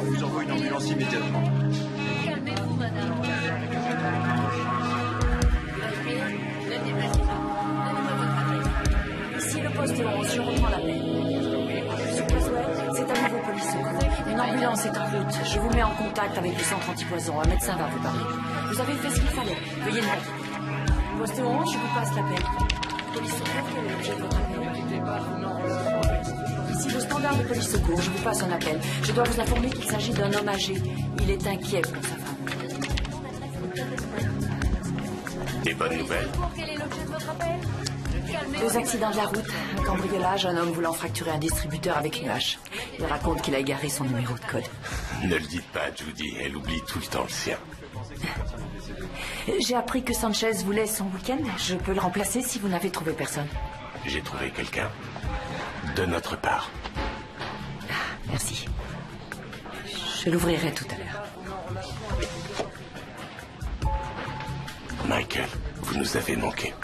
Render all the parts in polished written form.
vous envoie une ambulance immédiatement. Calmez-vous, madame. Ne déplacez pas. Donnez-moi votre adresse. Ici le poste 11, je reprends l'appel. Monsieur Caswell, c'est à nouveau police secours. Une ambulance est en route. Je vous mets en contact avec le centre antipoison. Un médecin va vous parler. Vous avez fait ce qu'il fallait. Veuillez ne pas quitter. Poste 11, je vous passe l'appel. Police secours, quel est l'objet de votre appel? Ici le standard de police secours, je vous passe un appel. Je dois vous informer qu'il s'agit d'un homme âgé. Il est inquiet pour sa femme. Des bonnes nouvelles? Quel est l'objet de votre appel? Deux accidents de la route, un cambriolage, un homme voulant fracturer un distributeur avec une hache. Il raconte qu'il a égaré son numéro de code. Ne le dites pas, Judy. Elle oublie tout le temps le sien. J'ai appris que Sanchez voulait son week-end. Je peux le remplacer si vous n'avez trouvé personne. J'ai trouvé quelqu'un. De notre part. Merci. Je l'ouvrirai tout à l'heure. Michael, vous nous avez manqué.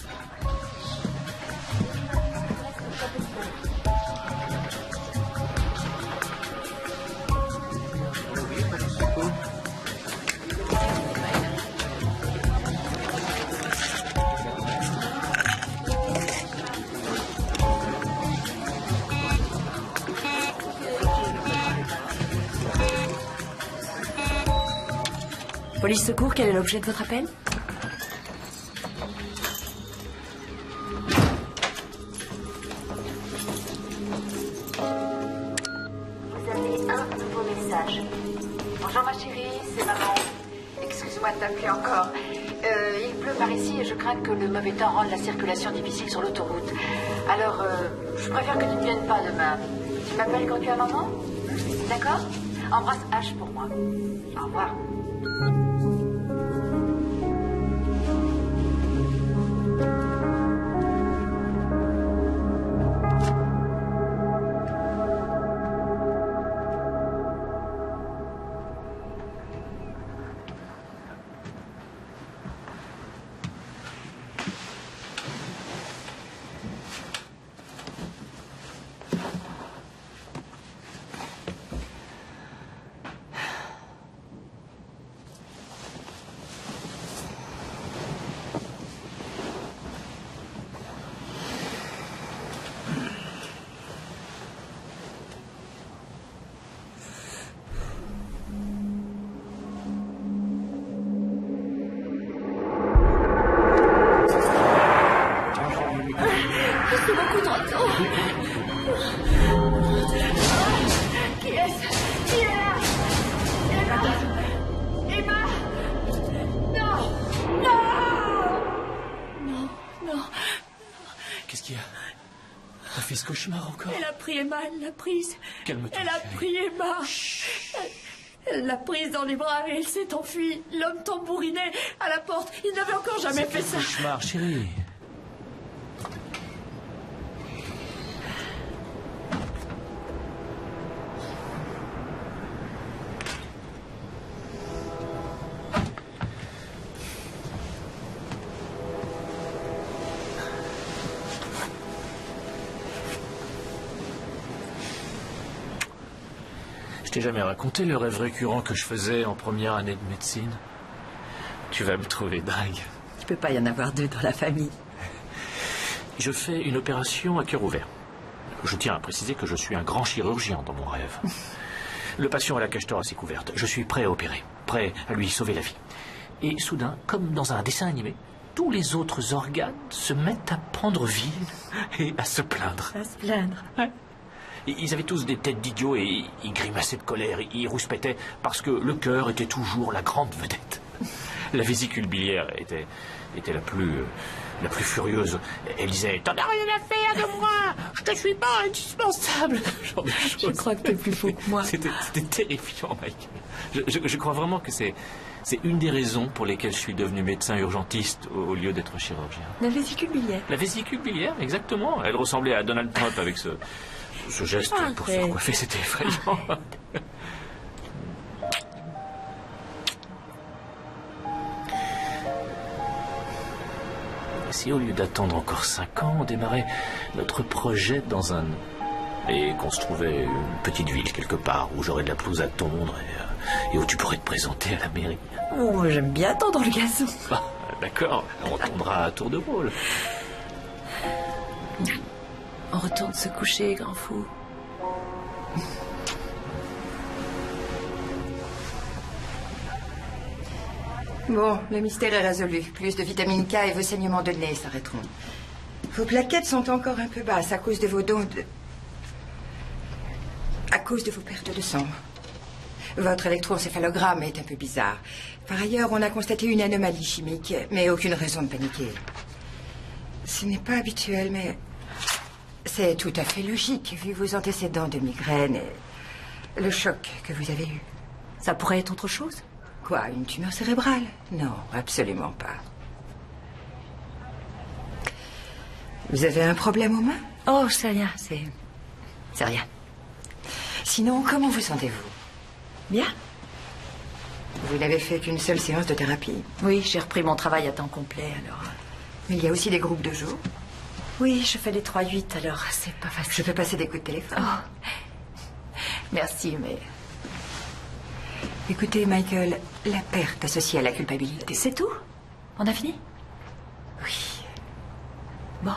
Police secours, quel est l'objet de votre appel? Vous avez un nouveau message. Bonjour ma chérie, c'est maman. Excuse-moi de t'appeler encore. Il pleut par ici et je crains que le mauvais temps rende la circulation difficile sur l'autoroute. Alors, je préfère que tu ne viennes pas demain. Tu m'appelles quand tu as un moment? D'accord? Embrasse H pour moi. Au revoir. C'est beaucoup trop tôt. Qui est-ce? Qui est là? Emma? Non! Non! Non, non. Qu'est-ce qu'il y a? T'as fait ce cauchemar encore? Elle a pris Emma, elle l'a prise. Calme-toi. Elle a chérie. pris Emma. Elle l'a prise dans les bras et elle s'est enfuie. L'homme tambourinait à la porte. Il n'avait encore jamais fait ça. Cauchemar, chérie. Je t'ai jamais raconté le rêve récurrent que je faisais en première année de médecine. Tu vas me trouver dingue. Il peut pas y en avoir deux dans la famille. Je fais une opération à cœur ouvert. Je tiens à préciser que je suis un grand chirurgien dans mon rêve. Le patient a la cage thoracique ouverte. Je suis prêt à opérer, prêt à lui sauver la vie. Et soudain, comme dans un dessin animé, tous les autres organes se mettent à prendre vie et à se plaindre. À se plaindre. Ouais. Ils avaient tous des têtes d'idiots et ils grimaçaient de colère, ils rouspétaient parce que le cœur était toujours la grande vedette. La vésicule biliaire était la plus furieuse. Elle disait « T'en as rien à faire de moi, je te suis pas indispensable !» Genre de choses. Je crois que t'es plus fou que moi. C'était terrifiant, Mike. Je crois vraiment que c'est une des raisons pour lesquelles je suis devenu médecin urgentiste au lieu d'être chirurgien. La vésicule biliaire. La vésicule biliaire, exactement. Elle ressemblait à Donald Trump avec ce geste pour se coiffer, c'était effrayant. Si au lieu d'attendre encore 5 ans, on démarrait notre projet dans un Et qu'on se trouvait une petite ville quelque part où j'aurais de la pelouse à tondre et où tu pourrais te présenter à la mairie. Oh, j'aime bien tendre le gazon. Ah, d'accord, on tondra à tour de rôle. On retourne se coucher, grand fou. Bon, le mystère est résolu. Plus de vitamine K et vos saignements de nez s'arrêteront. Vos plaquettes sont encore un peu basses à cause de vos dons de... à cause de vos pertes de sang. Votre électroencéphalogramme est un peu bizarre. Par ailleurs, on a constaté une anomalie chimique, mais aucune raison de paniquer. Ce n'est pas habituel, mais c'est tout à fait logique, vu vos antécédents de migraine et le choc que vous avez eu. Ça pourrait être autre chose? Quoi, une tumeur cérébrale? Non, absolument pas. Vous avez un problème aux mains? Oh, c'est rien, c'est rien. Sinon, comment vous sentez-vous? Bien? Vous n'avez fait qu'une seule séance de thérapie. Oui, j'ai repris mon travail à temps complet, alors... Mais il y a aussi des groupes de jour. Oui, je fais les 3-8, alors c'est pas facile. Je peux passer des coups de téléphone. Oh. Merci, mais... Écoutez, Michael, la perte associée à la culpabilité... C'est tout? On a fini? Oui. Bon.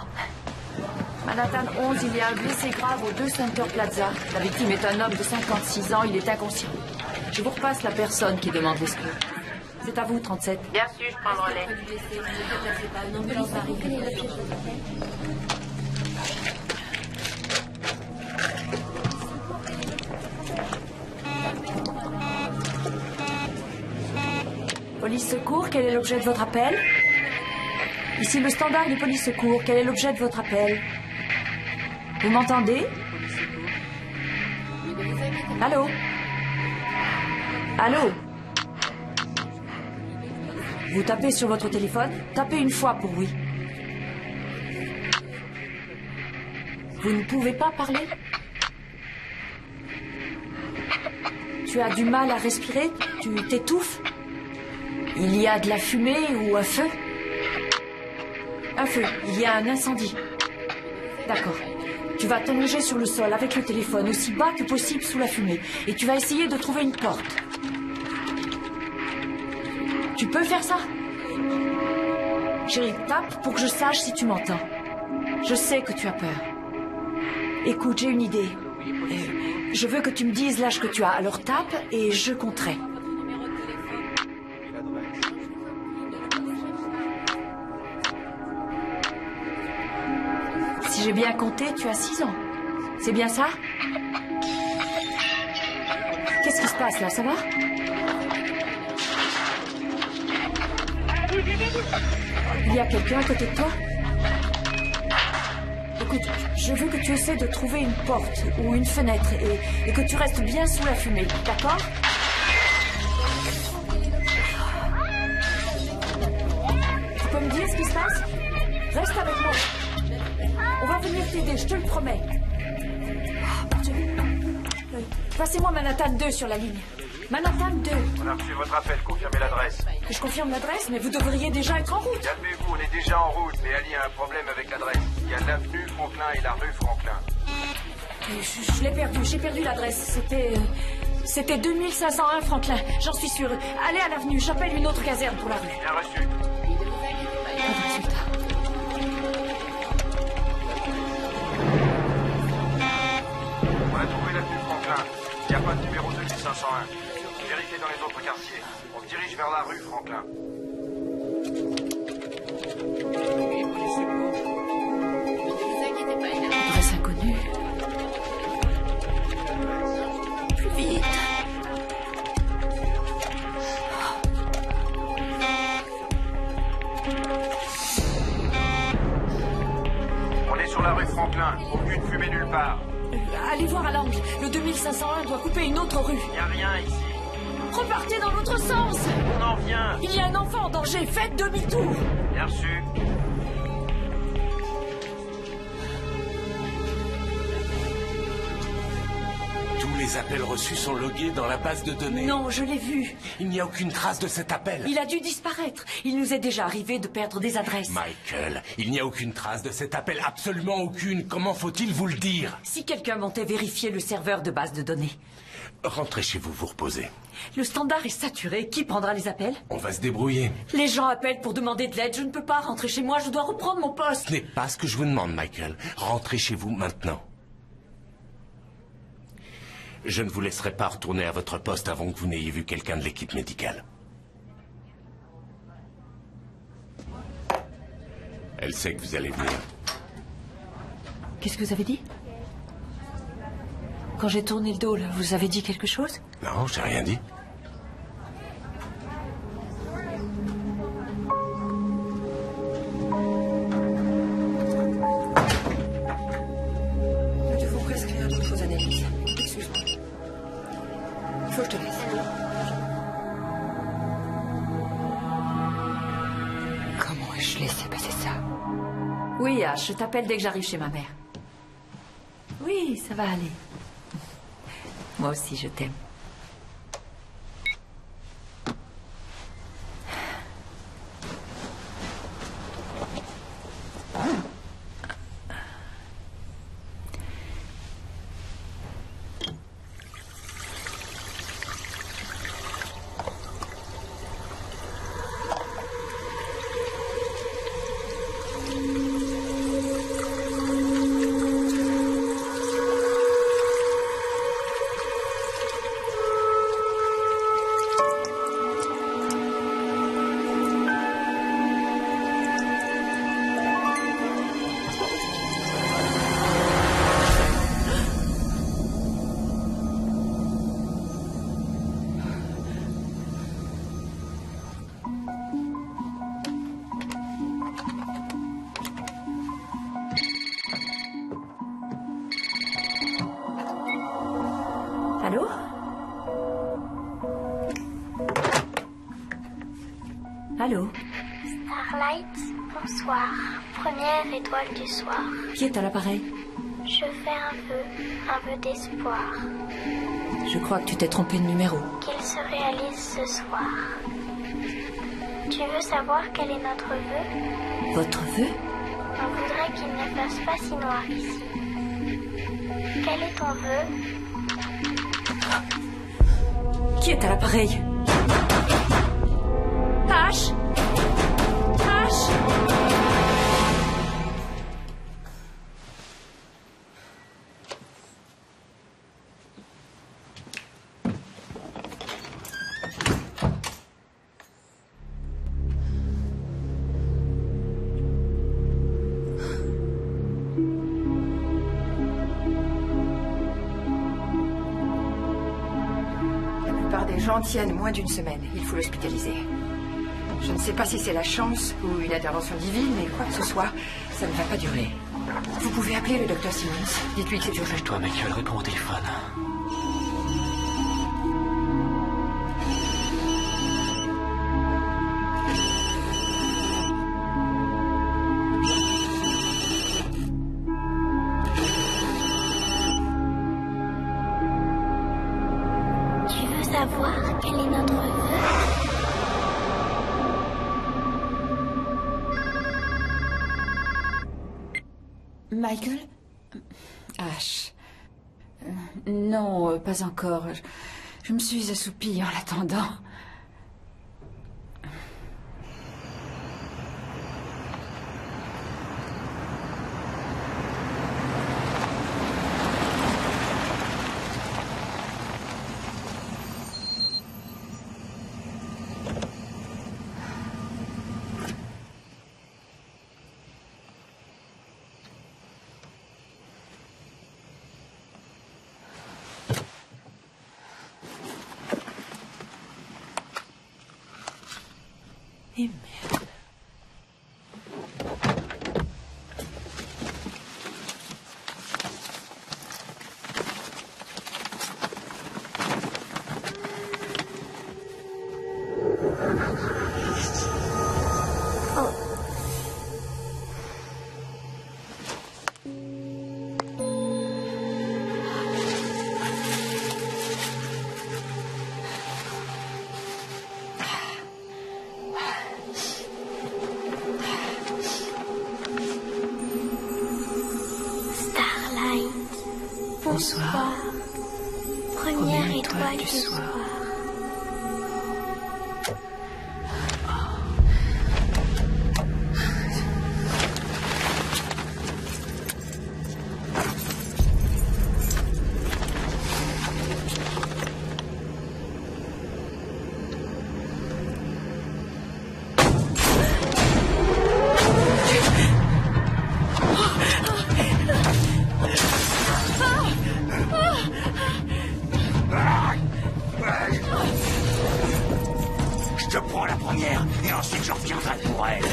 Manhattan 11, il y a un blessé grave au 2 Center Plaza. La victime est un homme de 56 ans, il est inconscient. Je vous repasse la personne qui demande les secours. C'est à vous, 37. Bien sûr, je prends le relais. Police secours, quel est l'objet de votre appel? Ici le standard de police secours, quel est l'objet de votre appel? Vous m'entendez? Allô? Allô? Vous tapez sur votre téléphone? Tapez une fois pour oui. Vous ne pouvez pas parler? Tu as du mal à respirer? Tu t'étouffes? Il y a de la fumée ou un feu? Un feu, il y a un incendie. D'accord. Tu vas t'allonger sur le sol avec le téléphone aussi bas que possible sous la fumée. Et tu vas essayer de trouver une porte. Tu peux faire ça? Chérie, tape pour que je sache si tu m'entends. Je sais que tu as peur. Écoute, j'ai une idée. Je veux que tu me dises l'âge que tu as. Alors tape et je compterai. Si j'ai bien compté, tu as 6 ans. C'est bien ça? Qu'est-ce qui se passe là, ça va? Il y a quelqu'un à côté de toi? Écoute, je veux que tu essaies de trouver une porte ou une fenêtre et que tu restes bien sous la fumée, d'accord? Tu peux me dire ce qui se passe? Reste avec moi. On va venir t'aider, je te le promets. Oh, Dieu. Passez-moi Manhattan 2 sur la ligne. Manhattan 2. On a reçu votre appel, confirmez l'adresse. Je confirme l'adresse, mais vous devriez déjà être en route. Calmez-vous, on est déjà en route, mais Ali a un problème avec l'adresse. Il y a l'avenue Franklin et la rue Franklin. Je l'ai perdu, j'ai perdu l'adresse. C'était 2501 Franklin, j'en suis sûre. Allez à l'avenue, j'appelle une autre caserne pour la rue. Bien reçu. Pas de résultat. On a trouvé l'avenue Franklin. Il n'y a pas de numéro 2501. Vérifiez dans les autres quartiers. On se dirige vers la rue Franklin. Adresse inconnue. Plus vite. On est sur la rue Franklin. Aucune fumée nulle part. Allez voir à l'angle. Le 2501 doit couper une autre rue. Il n'y a rien ici. Repartez dans l'autre sens. On en vient. Il y a un enfant en danger. Faites demi-tour. Bien reçu. Tous les Les appels reçus sont logués dans la base de données. Non, je l'ai vu. Il n'y a aucune trace de cet appel. Il a dû disparaître. Il nous est déjà arrivé de perdre des adresses. Michael, il n'y a aucune trace de cet appel, absolument aucune. Comment faut-il vous le dire? Si quelqu'un montait vérifier le serveur de base de données. Rentrez chez vous, vous reposez. Le standard est saturé. Qui prendra les appels? On va se débrouiller. Les gens appellent pour demander de l'aide. Je ne peux pas rentrer chez moi. Je dois reprendre mon poste. Ce n'est pas ce que je vous demande, Michael. Rentrez chez vous maintenant. Je ne vous laisserai pas retourner à votre poste avant que vous n'ayez vu quelqu'un de l'équipe médicale. Elle sait que vous allez venir. Qu'est-ce que vous avez dit? Quand j'ai tourné le dos, là, vous avez dit quelque chose? Non, j'ai rien dit. Je vais vous prescrire d'autres analyses. Excuse-moi. Il faut que je te laisse. Comment ai-je laissé passer ça? Oui, Ash, je t'appelle dès que j'arrive chez ma mère. Oui, ça va aller. Moi aussi, je t'aime. Allô? Allô? Starlight, bonsoir. Première étoile du soir. Qui est à l'appareil? Je fais un vœu d'espoir. Je crois que tu t'es trompé de numéro. Qu'il se réalise ce soir. Tu veux savoir quel est notre vœu? Votre vœu? On voudrait qu'il ne fasse pas si noir ici. Quel est ton vœu? Qui est à l'appareil? Ash? Ash? Les gens tiennent moins d'une semaine. Il faut l'hospitaliser. Je ne sais pas si c'est la chance ou une intervention divine, mais quoi que ce soit, ça ne va pas durer. Vous pouvez appeler le docteur Simmons. Dites-lui que c'est urgent. Toi, Michael, réponds au téléphone. Savoir quel est notre vœu? Michael? Ash. Non, pas encore. Je me suis assoupie en l'attendant. Et merde. étoiles du soir. Je te prends la première, et ensuite je reviendrai pour elle.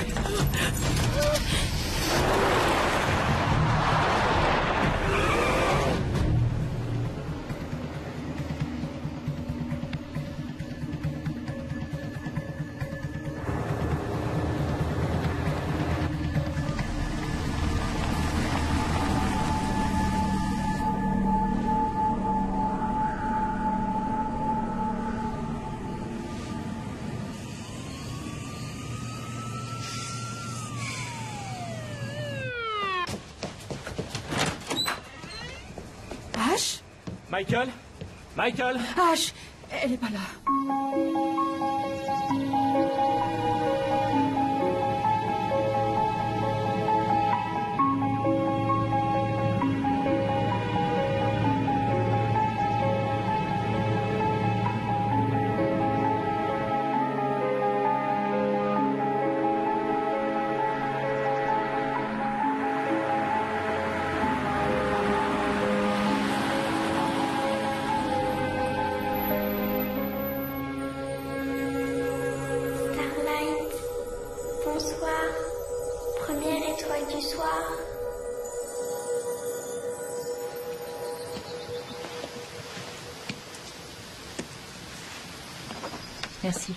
Ash? Michael? Michael? Ash, elle est pas là. Starlight, bonsoir. Première étoile du soir. Merci.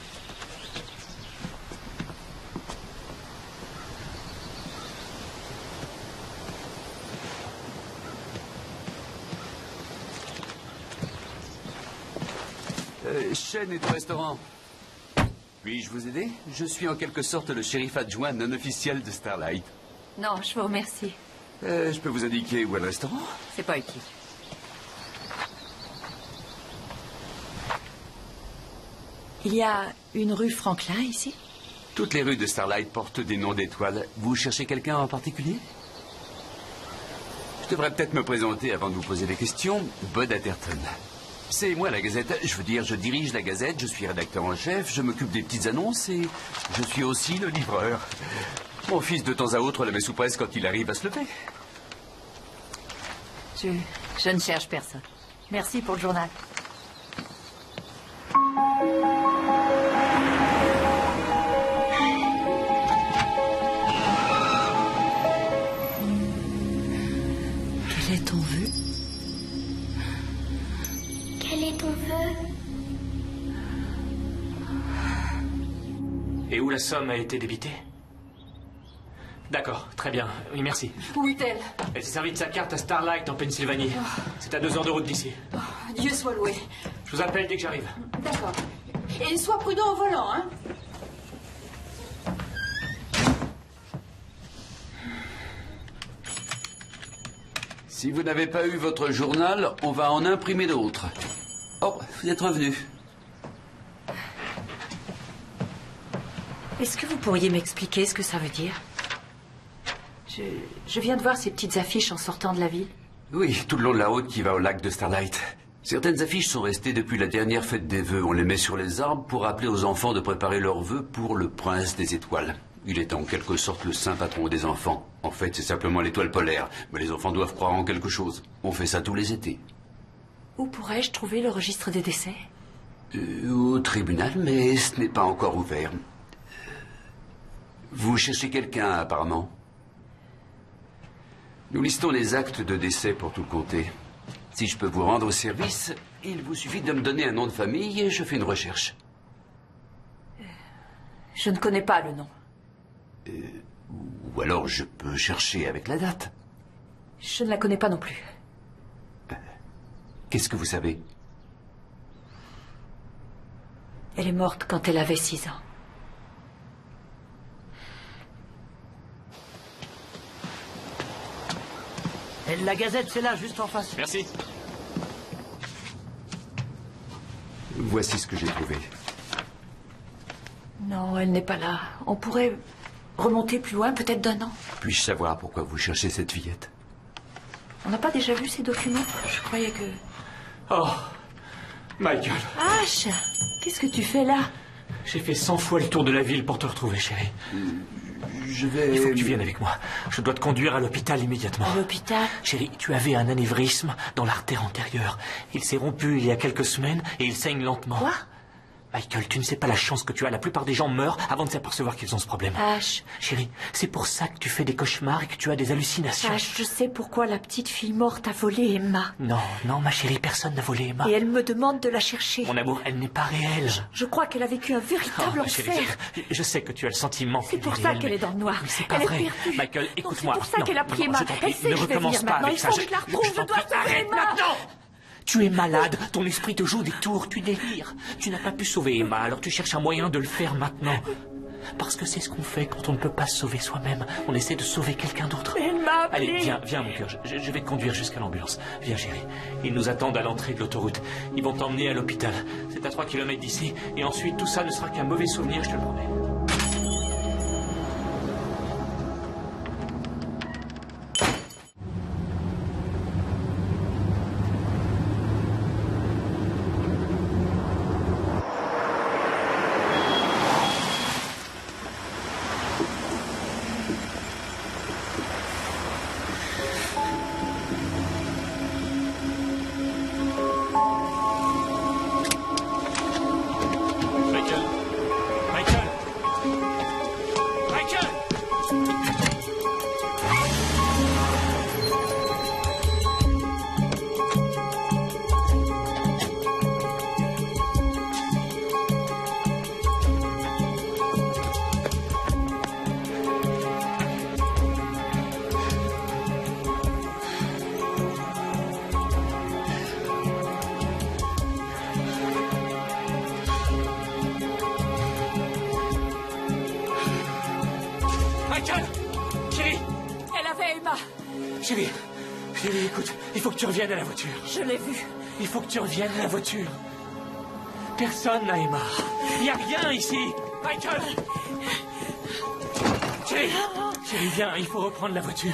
Chaîne est au restaurant. Puis-je vous aider? Je suis en quelque sorte le shérif adjoint non officiel de Starlight. Non, je vous remercie. Je peux vous indiquer où est le restaurant? C'est pas utile. Il y a une rue Franklin ici? Toutes les rues de Starlight portent des noms d'étoiles. Vous cherchez quelqu'un en particulier? Je devrais peut-être me présenter avant de vous poser des questions. Bud Atherton. C'est moi la Gazette. Je veux dire, je dirige la Gazette, je suis rédacteur en chef, je m'occupe des petites annonces et je suis aussi le livreur. Mon fils, de temps à autre, la met sous presse quand il arrive à se lever. Je ne cherche personne. Merci pour le journal. Quel est ton vœu? Quel est ton vœu? Et où la somme a été débitée? D'accord, très bien. Oui, merci. Où est-elle? Elle s'est servie de sa carte à Starlight en Pennsylvanie. C'est à 2 heures de route d'ici. Dieu soit loué. Je vous appelle dès que j'arrive. D'accord. Et sois prudent au volant, hein? Si vous n'avez pas eu votre journal, on va en imprimer d'autres. Oh, vous êtes revenu. Est-ce que vous pourriez m'expliquer ce que ça veut dire? Je viens de voir ces petites affiches en sortant de la ville. Oui, tout le long de la route qui va au lac de Starlight. Certaines affiches sont restées depuis la dernière fête des vœux. On les met sur les arbres pour rappeler aux enfants de préparer leurs vœux pour le prince des étoiles. Il est en quelque sorte le saint patron des enfants. En fait, c'est simplement l'étoile polaire. Mais les enfants doivent croire en quelque chose. On fait ça tous les étés. Où pourrais-je trouver le registre des décès? Au tribunal, mais ce n'est pas encore ouvert. Vous cherchez quelqu'un, apparemment. Nous listons les actes de décès pour tout le comté. Si je peux vous rendre service, il vous suffit de me donner un nom de famille et je fais une recherche. Je ne connais pas le nom. Ou alors je peux chercher avec la date. Je ne la connais pas non plus. Qu'est-ce que vous savez? Elle est morte quand elle avait 6 ans. La Gazette, c'est là, juste en face. Merci. Voici ce que j'ai trouvé. Non, elle n'est pas là. On pourrait remonter plus loin, peut-être d'un an. Puis-je savoir pourquoi vous cherchez cette fillette? On n'a pas déjà vu ces documents? Je croyais que... Oh, Michael. Ash, qu'est-ce que tu fais là? J'ai fait 100 fois le tour de la ville pour te retrouver, chérie. Je vais... Il faut que tu viennes avec moi. Je dois te conduire à l'hôpital immédiatement. À l'hôpital? Chérie, tu avais un anévrisme dans l'artère antérieure. Il s'est rompu il y a quelques semaines et il saigne lentement. Quoi? Michael, tu ne sais pas la chance que tu as. La plupart des gens meurent avant de s'apercevoir qu'ils ont ce problème. Ash. Chérie, c'est pour ça que tu fais des cauchemars et que tu as des hallucinations. Ash, je sais pourquoi la petite fille morte a volé Emma. Non, non, ma chérie, personne n'a volé Emma. Et elle me demande de la chercher. Mon amour, elle n'est pas réelle. Je crois qu'elle a vécu un véritable ma enfer. chérie, je sais que tu as le sentiment C'est pour ça qu'elle est dans le noir. Mais c'est pas Elle est vrai. perdue. Michael, écoute-moi. C'est pour ça qu'elle a pris Emma. je t'en prie, Elle sait ne que je vais recommence venir pas maintenant. avec Il ça. faut que je la retrouve. Je t'en dois prie, sauver arrête Emma. maintenant. Tu es malade, ton esprit te joue des tours, tu délires. Tu n'as pas pu sauver Emma, alors tu cherches un moyen de le faire maintenant. Parce que c'est ce qu'on fait quand on ne peut pas se sauver soi-même. On essaie de sauver quelqu'un d'autre. Emma, Allez, viens mon cœur, je vais te conduire jusqu'à l'ambulance. Viens chérie, ils nous attendent à l'entrée de l'autoroute. Ils vont t'emmener à l'hôpital. C'est à 3 km d'ici. Et ensuite, tout ça ne sera qu'un mauvais souvenir, je te le promets. Chérie, écoute, il faut que tu reviennes à la voiture. Je l'ai vue. Il faut que tu reviennes à la voiture. Personne n'a Emma. Il n'y a rien ici. Michael! Chérie, viens, il faut reprendre la voiture.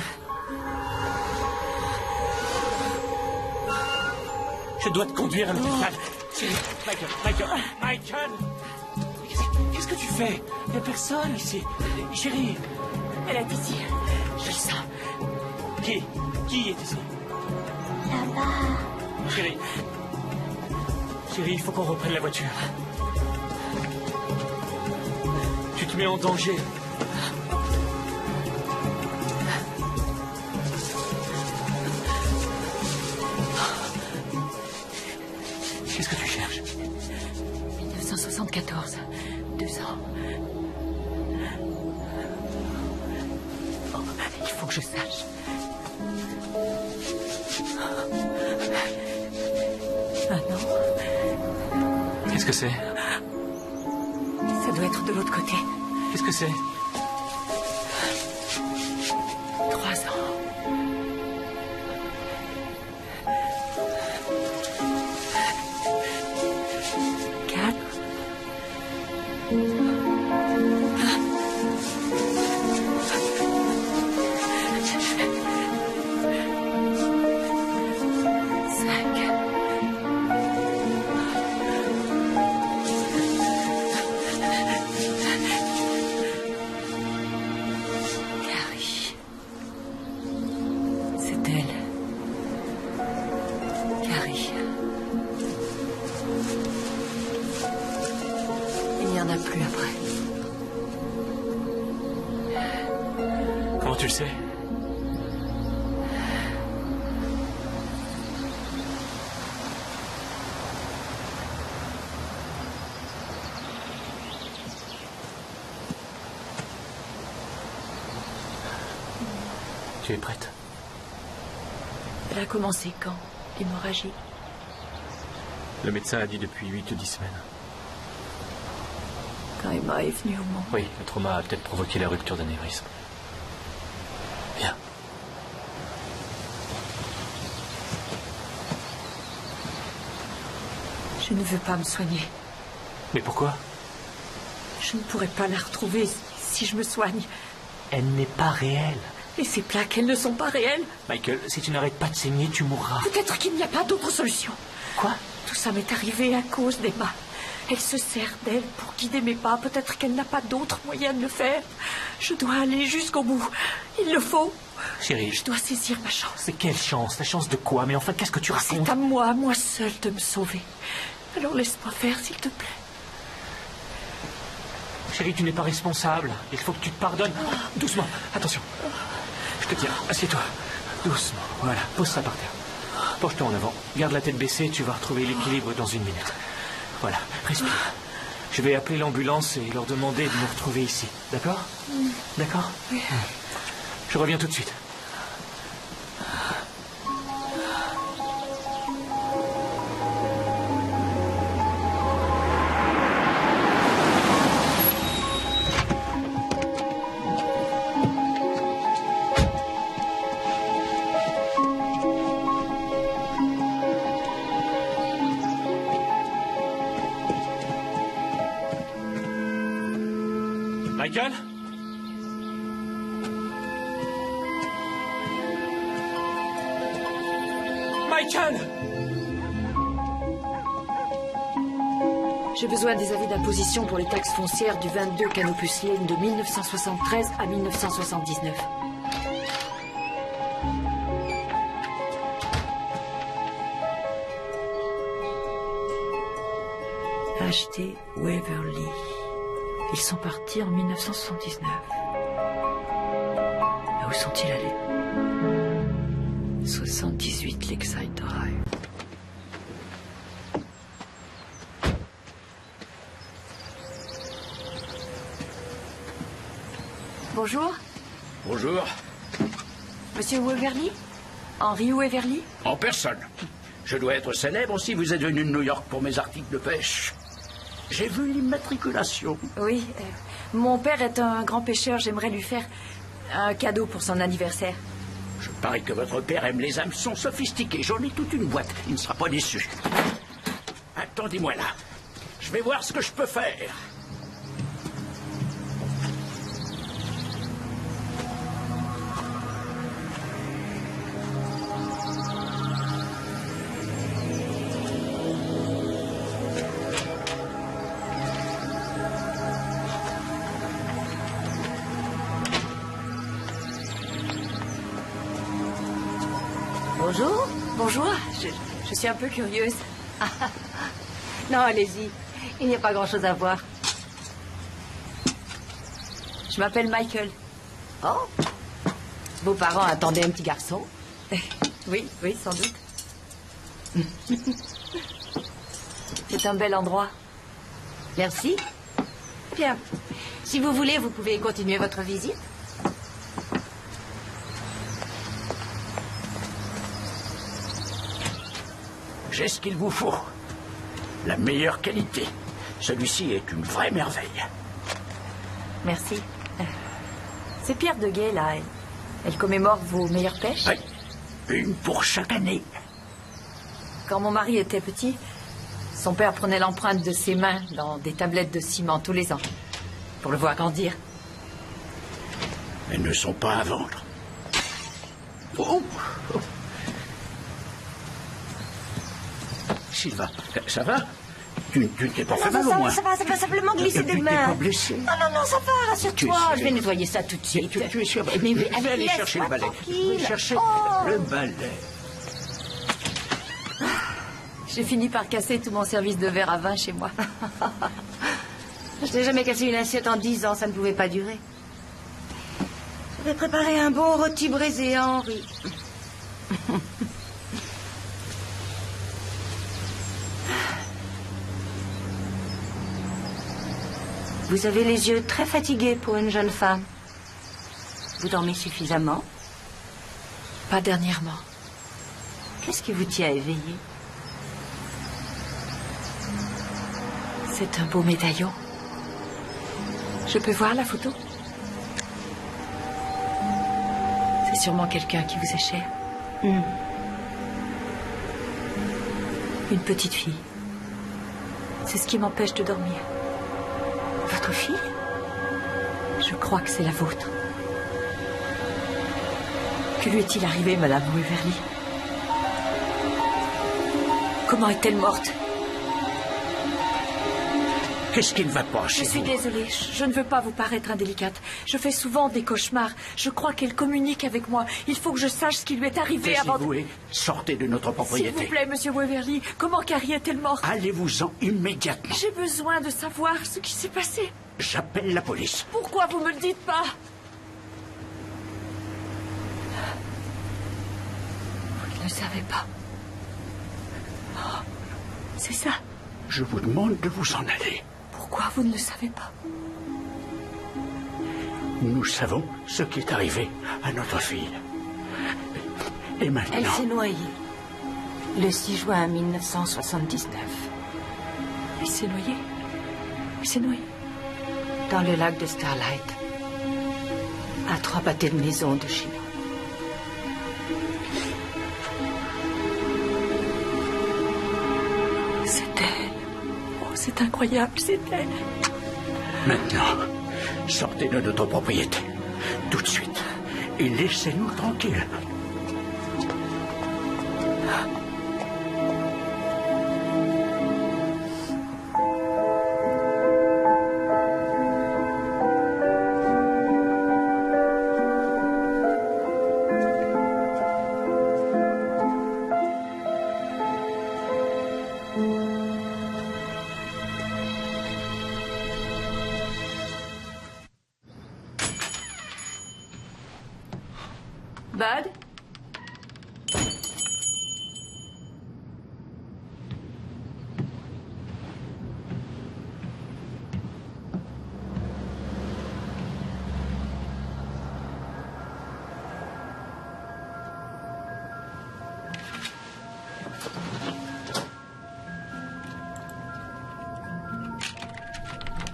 Je dois te conduire à l'hôpital. Chérie, Michael! Qu'est-ce que tu fais? Il n'y a personne ici. Chérie! Elle est ici. Je le sens. Qui est ici? Là-bas. Chérie, il faut qu'on reprenne la voiture. Tu te mets en danger. Qu'est-ce que tu cherches? 1974. 2 ans. Oh, il faut que je sache. Ah non. Qu'est-ce que c'est? Ça doit être de l'autre côté. Qu'est-ce que c'est? 3 ans. 4. 5. Comment tu le sais? Tu es prête? Elle a commencé quand, l'hémorragie? Le médecin a dit depuis 8 ou 10 semaines. Quand Emma est venue au monde. Oui, le trauma a peut-être provoqué la rupture d'anévrisme. Viens. Je Je ne veux pas me soigner. Mais pourquoi? Je ne pourrai pas la retrouver si je me soigne. Elle n'est pas réelle. Et ces plaques, elles ne sont pas réelles. Michael, si tu n'arrêtes pas de saigner, tu mourras. Peut-être qu'il n'y a pas d'autre solution. Quoi? Tout ça m'est arrivé à cause d'Emma. Elle se sert d'elle pour guider mes pas. Peut-être qu'elle n'a pas d'autre moyen de le faire. Je dois aller jusqu'au bout. Il le faut. Chérie, Je dois saisir ma chance. mais quelle chance? La chance de quoi? Mais enfin, qu'est-ce que tu racontes? C'est à moi seule de me sauver. Alors laisse-moi faire, s'il te plaît. Chérie, tu n'es pas responsable. Il faut que tu te pardonnes. Doucement, attention. Je te tiens, assieds-toi. Doucement, voilà, pose ça par terre. Penche-toi en avant, garde la tête baissée, tu vas retrouver l'équilibre dans 1 minute. Voilà, respire. Je vais appeler l'ambulance et leur demander de nous retrouver ici. D'accord? D'accord? Oui. Je reviens tout de suite. Michael? Michael! J'ai besoin des avis d'imposition pour les taxes foncières du 22 Canopus Lane de 1973 à 1979. H.D. Waverly. Ils sont partis en 1979. Mais où sont-ils allés? 78 Lakeside Drive. Bonjour. Bonjour. Monsieur Waverly? Henry Waverly? En personne. Je dois être célèbre si vous êtes venu de New York pour mes articles de pêche. J'ai vu l'immatriculation. Oui. Mon père est un grand pêcheur. J'aimerais lui faire un cadeau pour son anniversaire. Je parie que votre père aime les hameçons sophistiqués. J'en ai toute une boîte. Il ne sera pas déçu. Attendez-moi là. Je vais voir ce que je peux faire. Bonjour. Bonjour. Je suis un peu curieuse. Non, allez-y. Il n'y a pas grand-chose à voir. Je m'appelle Michael. Oh. Vos parents attendaient un petit garçon? Oui, sans doute. C'est un bel endroit. Merci. Bien. Si vous voulez, vous pouvez continuer votre visite. J'ai ce qu'il vous faut. La meilleure qualité. Celui-ci est une vraie merveille. Merci. C'est Pierre de Gay, là. Elle commémore vos meilleures pêches? Oui. Une pour chaque année. Quand mon mari était petit, son père prenait l'empreinte de ses mains dans des tablettes de ciment tous les ans pour le voir grandir. Elles ne sont pas à vendre. Oh. Sylvain, ça va? Tu ne t'es pas fait mal au moins? Ça va simplement glisser des mains. Tu t'es pas blessé? Non, ça va, rassure-toi. Je vais nettoyer ça tout de suite. Tu es sûr? Mais je vais aller chercher le balai. Je vais chercher le balai. J'ai fini par casser tout mon service de verre à vin chez moi. Je n'ai jamais cassé une assiette en 10 ans, ça ne pouvait pas durer. Je vais préparer un bon rôti braisé à Henri. Vous avez les yeux très fatigués pour une jeune femme. Vous dormez suffisamment? Pas dernièrement. Qu'est-ce qui vous tient éveillé? C'est un beau médaillon. Je peux voir la photo? C'est sûrement quelqu'un qui vous est cher. Mm. Une petite fille. C'est ce qui m'empêche de dormir. Votre fille? Je crois que c'est la vôtre. Que lui est-il arrivé, Madame Weverly? Comment est-elle morte? Qu'est-ce qui ne va pas chez Je suis vous? désolée, je ne veux pas vous paraître indélicate. Je fais souvent des cauchemars. Je crois qu'elle communique avec moi. Il faut que je sache ce qui lui est arrivé avant de... Taisez-vous et sortez de notre S'il propriété. vous plaît, Monsieur Weverly, comment Carrie est-elle morte? Allez-vous-en immédiatement. J'ai besoin de savoir ce qui s'est passé. J'appelle la police. Pourquoi vous me le dites pas? Vous ne le savez pas. Oh, c'est ça. Je vous demande de vous en aller. Pourquoi vous ne le savez pas? Nous savons ce qui est arrivé à notre fille. Et maintenant... Elle s'est noyée. Le 6 juin 1979. Elle s'est noyée? Elle s'est noyée? Dans le lac de Starlight. À 3 pâtés de maison de chez nous. C'est elle. Oh, c'est incroyable, c'est elle. Maintenant, sortez de notre propriété. Tout de suite. Et laissez-nous tranquilles. Bud?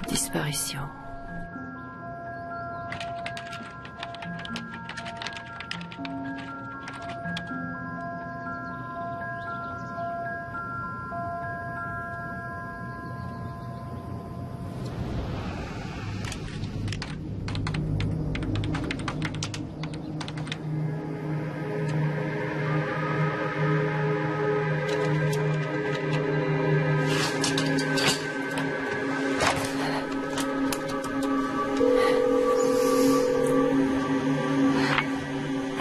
Disparition.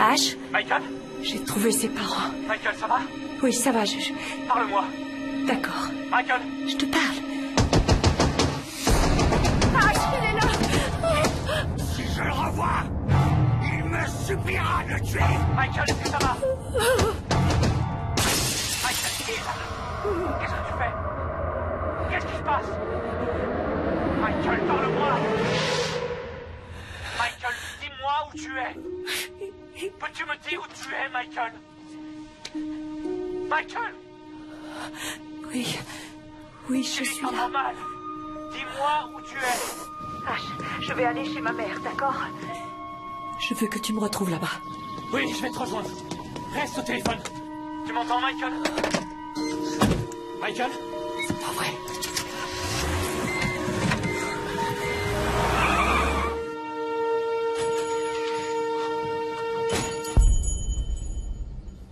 Ash? Michael? J'ai trouvé ses parents. Michael, ça va? Oui, ça va, Parle-moi. D'accord. Michael? Je te parle. Ash, il est là! Si je le revois, il me suppliera de le tuer. Michael, est-ce que ça va? Michael, il est là. Qu'est-ce que tu fais? Qu'est-ce qui se passe? Michael, parle-moi. Michael, dis-moi où tu es. Peux-tu me dire où tu es, Michael? Michael? Oui, je suis là. Normal. Dis-moi où tu es. Ash, je vais aller chez ma mère, d'accord? Je veux que tu me retrouves là-bas. Oui, je vais te rejoindre. Reste au téléphone. Tu m'entends, Michael? Michael? C'est pas vrai.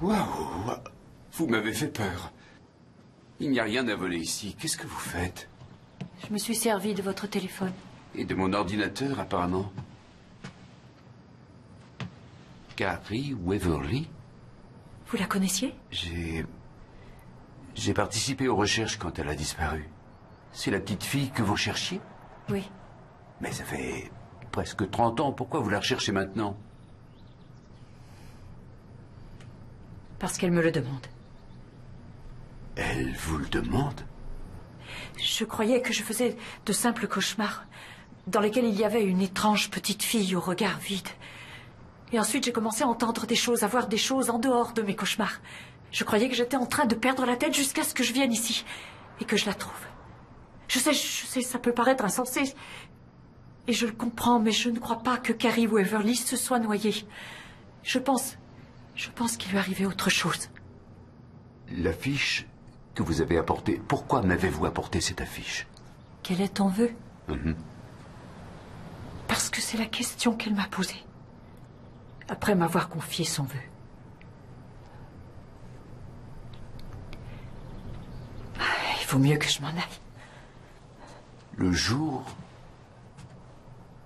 Waouh! Vous m'avez fait peur. Il n'y a rien à voler ici. Qu'est-ce que vous faites? Je me suis servi de votre téléphone. Et de mon ordinateur, apparemment. Carrie Weverly? Vous la connaissiez? J'ai participé aux recherches quand elle a disparu. C'est la petite fille que vous cherchiez? Oui. Mais ça fait presque 30 ans. Pourquoi vous la recherchez maintenant? Parce qu'elle me le demande. Elle vous le demande? Je croyais que je faisais de simples cauchemars, dans lesquels il y avait une étrange petite fille au regard vide. Et ensuite, j'ai commencé à entendre des choses, à voir des choses en dehors de mes cauchemars. Je croyais que j'étais en train de perdre la tête jusqu'à ce que je vienne ici et que je la trouve. Je sais, ça peut paraître insensé. Et je le comprends, mais je ne crois pas que Carrie Weverly se soit noyée. Je pense qu'il lui arrivait autre chose. L'affiche que vous avez apporté. Pourquoi m'avez-vous apporté cette affiche? Quel est ton vœu? Mhm. Parce que c'est la question qu'elle m'a posée. Après m'avoir confié son vœu. Il vaut mieux que je m'en aille. Le jour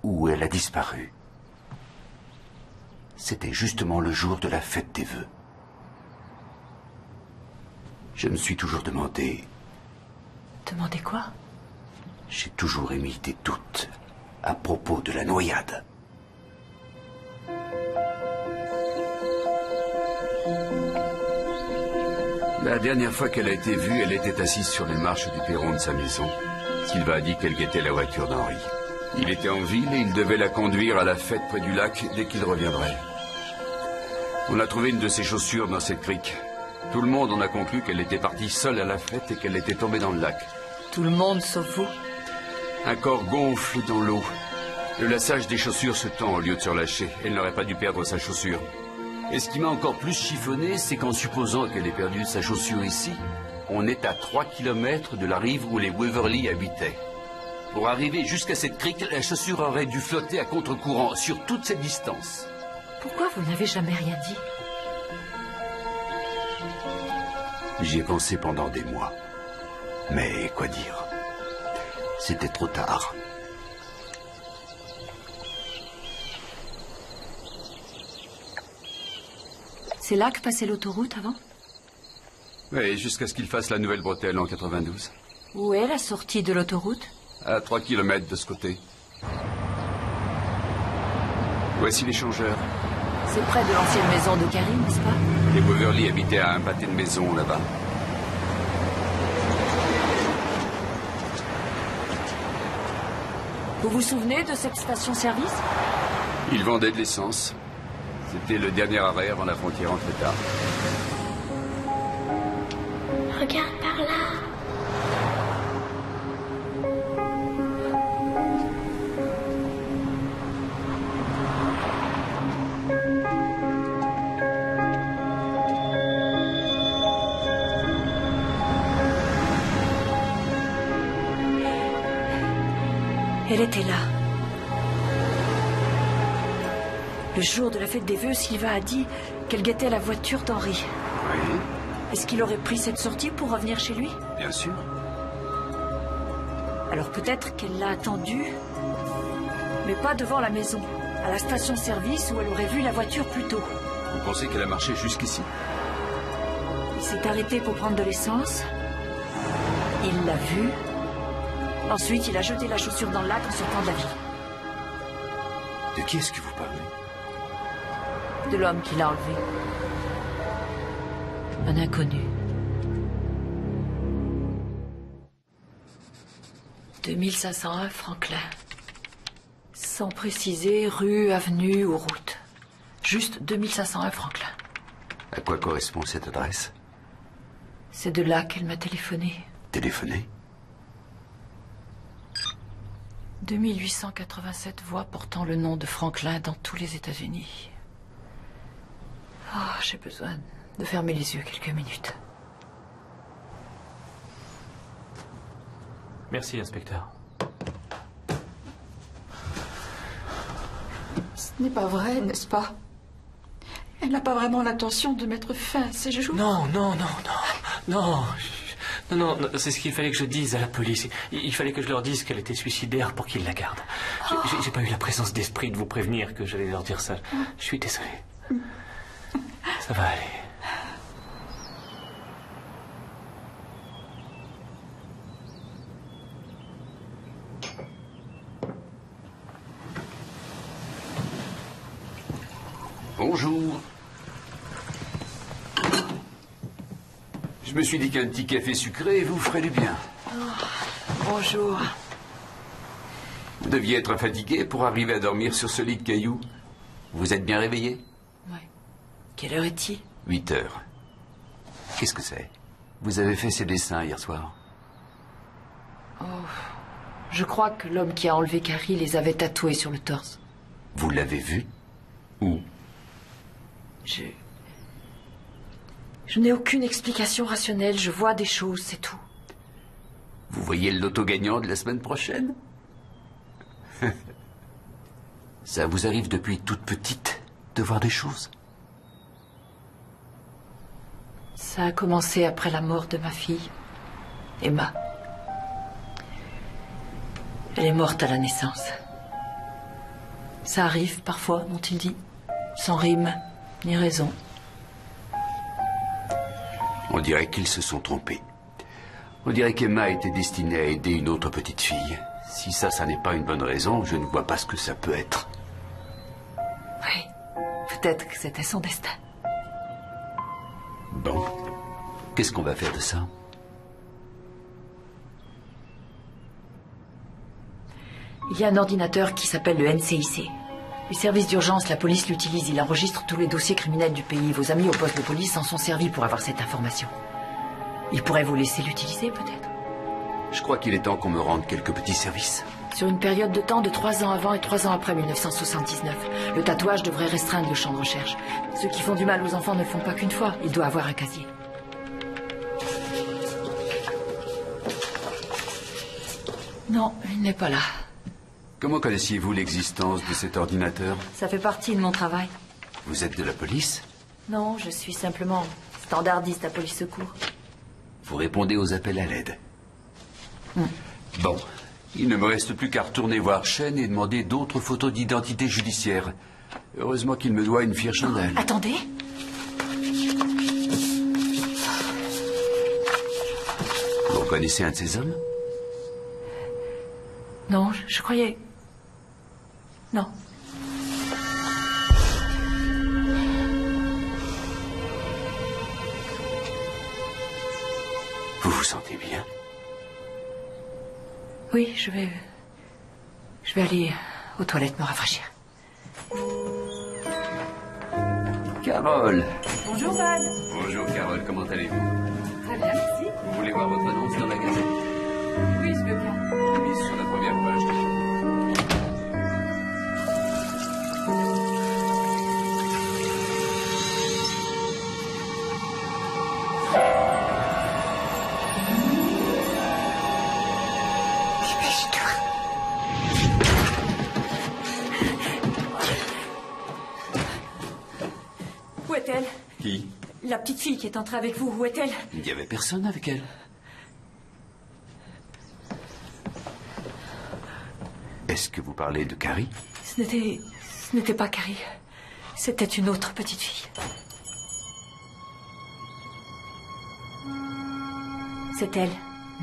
où elle a disparu, c'était justement le jour de la fête des vœux. Je me suis toujours demandé... Demandé quoi? J'ai toujours émis des doutes à propos de la noyade. La dernière fois qu'elle a été vue, elle était assise sur les marches du perron de sa maison. Sylvain a dit qu'elle guettait la voiture d'Henri. Il était en ville et il devait la conduire à la fête près du lac dès qu'il reviendrait. On a trouvé une de ses chaussures dans cette crique. Tout le monde en a conclu qu'elle était partie seule à la fête et qu'elle était tombée dans le lac. Tout le monde sauf vous? Un corps gonfle dans l'eau. Le laçage des chaussures se tend au lieu de se relâcher. Elle n'aurait pas dû perdre sa chaussure. Et ce qui m'a encore plus chiffonné, c'est qu'en supposant qu'elle ait perdu sa chaussure ici, on est à 3 kilomètres de la rive où les Waverly habitaient. Pour arriver jusqu'à cette crique, la chaussure aurait dû flotter à contre-courant sur toute cette distance. Pourquoi vous n'avez jamais rien dit? J'y ai pensé pendant des mois. Mais quoi dire? C'était trop tard. C'est là que passait l'autoroute avant? Oui, jusqu'à ce qu'il fasse la nouvelle bretelle en 92. Où est la sortie de l'autoroute? À 3 kilomètres de ce côté. Voici l'échangeur. C'est près de l'ancienne maison de Carrie, n'est-ce pas? Les Waverly habitaient à un pâté de maison là-bas. Vous vous souvenez de cette station-service? Ils vendaient de l'essence. C'était le dernier arrêt avant la frontière entre États. Regarde par là. Elle était là. Le jour de la fête des vœux, Sylvain a dit qu'elle guettait la voiture d'Henri. Oui, Est-ce qu'il aurait pris cette sortie pour revenir chez lui? bien sûr. Alors peut-être qu'elle l'a attendu, mais pas devant la maison, à la station-service où elle aurait vu la voiture plus tôt. Vous pensez qu'elle a marché jusqu'ici? Il s'est arrêté pour prendre de l'essence. Il l'a vue. Ensuite, il a jeté la chaussure dans le lac en sortant de la ville. De qui est-ce que vous parlez? De l'homme qui l'a enlevé. Un inconnu. 2501 Franklin. Sans préciser rue, avenue ou route. Juste 2501 Franklin. À quoi correspond cette adresse? C'est de là qu'elle m'a téléphoné. Téléphoné? 2887 voix portant le nom de Franklin dans tous les États-Unis. Oh, j'ai besoin de fermer les yeux quelques minutes. Merci, inspecteur. Ce n'est pas vrai, n'est-ce pas? Elle n'a pas vraiment l'intention de mettre fin à ses jours. Non, non, non, non, non. Non, non, c'est ce qu'il fallait que je dise à la police. Il fallait que je leur dise qu'elle était suicidaire pour qu'ils la gardent. J'ai pas eu la présence d'esprit de vous prévenir que j'allais leur dire ça. Je suis désolé. Ça va aller. Bonjour. Je me suis dit qu'un petit café sucré vous ferait du bien. Bonjour. Vous deviez être fatigué pour arriver à dormir sur ce lit de cailloux. Vous êtes bien réveillé? Oui. Quelle heure est-il? 8 heures. Qu'est-ce que c'est? Vous avez fait ces dessins hier soir? Oh. Je crois que l'homme qui a enlevé Carrie les avait tatoués sur le torse. Vous l'avez vu? Où? Je n'ai aucune explication rationnelle. Je vois des choses, c'est tout. Vous voyez le loto gagnant de la semaine prochaine? Ça vous arrive depuis toute petite de voir des choses? Ça a commencé après la mort de ma fille, Emma. Elle est morte à la naissance. Ça arrive parfois, m'ont-ils dit, sans rime ni raison. On dirait qu'ils se sont trompés. On dirait qu'Emma était destinée à aider une autre petite fille. Si ça n'est pas une bonne raison, je ne vois pas ce que ça peut être. Oui, peut-être que c'était son destin. Bon, qu'est-ce qu'on va faire de ça? Il y a un ordinateur qui s'appelle le NCIC. Les services d'urgence, la police l'utilise. Il enregistre tous les dossiers criminels du pays. Vos amis au poste de police s'en sont servis pour avoir cette information. Ils pourraient vous laisser l'utiliser, peut-être? Je crois qu'il est temps qu'on me rende quelques petits services. Sur une période de temps de 3 ans avant et 3 ans après 1979. Le tatouage devrait restreindre le champ de recherche. Ceux qui font du mal aux enfants ne le font pas qu'une fois. Il doit avoir un casier. Non, il n'est pas là. Comment connaissiez-vous l'existence de cet ordinateur? Ça fait partie de mon travail. Vous êtes de la police? Non, je suis simplement standardiste à police secours. Vous répondez aux appels à l'aide. Bon, il ne me reste plus qu'à retourner voir Chen et demander d'autres photos d'identité judiciaire. Heureusement qu'il me doit une fière chandelle. Attendez. Vous connaissez un de ces hommes? Non, je croyais... Non. Vous vous sentez bien? Oui, je vais aller aux toilettes me rafraîchir. Carole. Bonjour, Val. Bonjour, Carole. Comment allez-vous? Très bien, merci. Vous voulez voir votre annonce dans la gazette? Oui, je veux bien. Mise sur la première page déjà. Où est-elle? Qui? La petite fille qui est entrée avec vous, où est-elle? Il n'y avait personne avec elle. Est-ce que vous parlez de Carrie? Ce n'était pas Carrie. C'était une autre petite fille. C'est elle,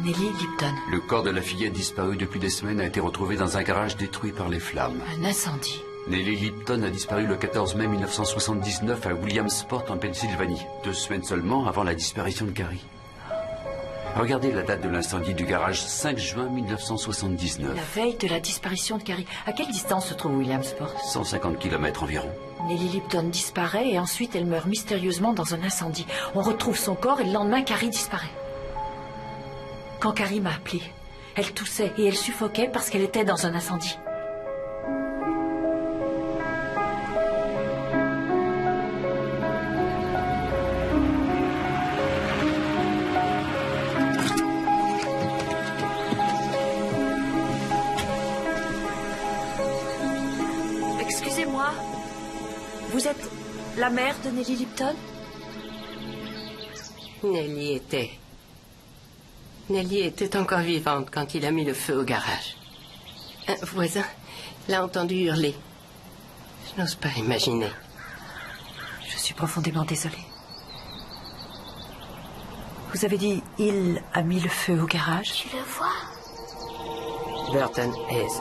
Nellie Lipton. Le corps de la fillette disparue depuis des semaines a été retrouvé dans un garage détruit par les flammes. Un incendie. Nellie Lipton a disparu le 14 mai 1979 à Williamsport en Pennsylvanie, 2 semaines seulement avant la disparition de Carrie. Regardez la date de l'incendie du garage, 5 juin 1979. La veille de la disparition de Carrie. À quelle distance se trouve Williamsport? 150 km environ. Nellie Lipton disparaît et ensuite elle meurt mystérieusement dans un incendie. On retrouve son corps et le lendemain Carrie disparaît. Quand Carrie m'a appelée, elle toussait et elle suffoquait parce qu'elle était dans un incendie. Excusez-moi, vous êtes la mère de Nellie Lipton? Nellie était encore vivante quand il a mis le feu au garage. Un voisin l'a entendu hurler. Je n'ose pas imaginer. Je suis profondément désolée. Vous avez dit « il a mis le feu au garage ». Tu le vois? Burton Hayes.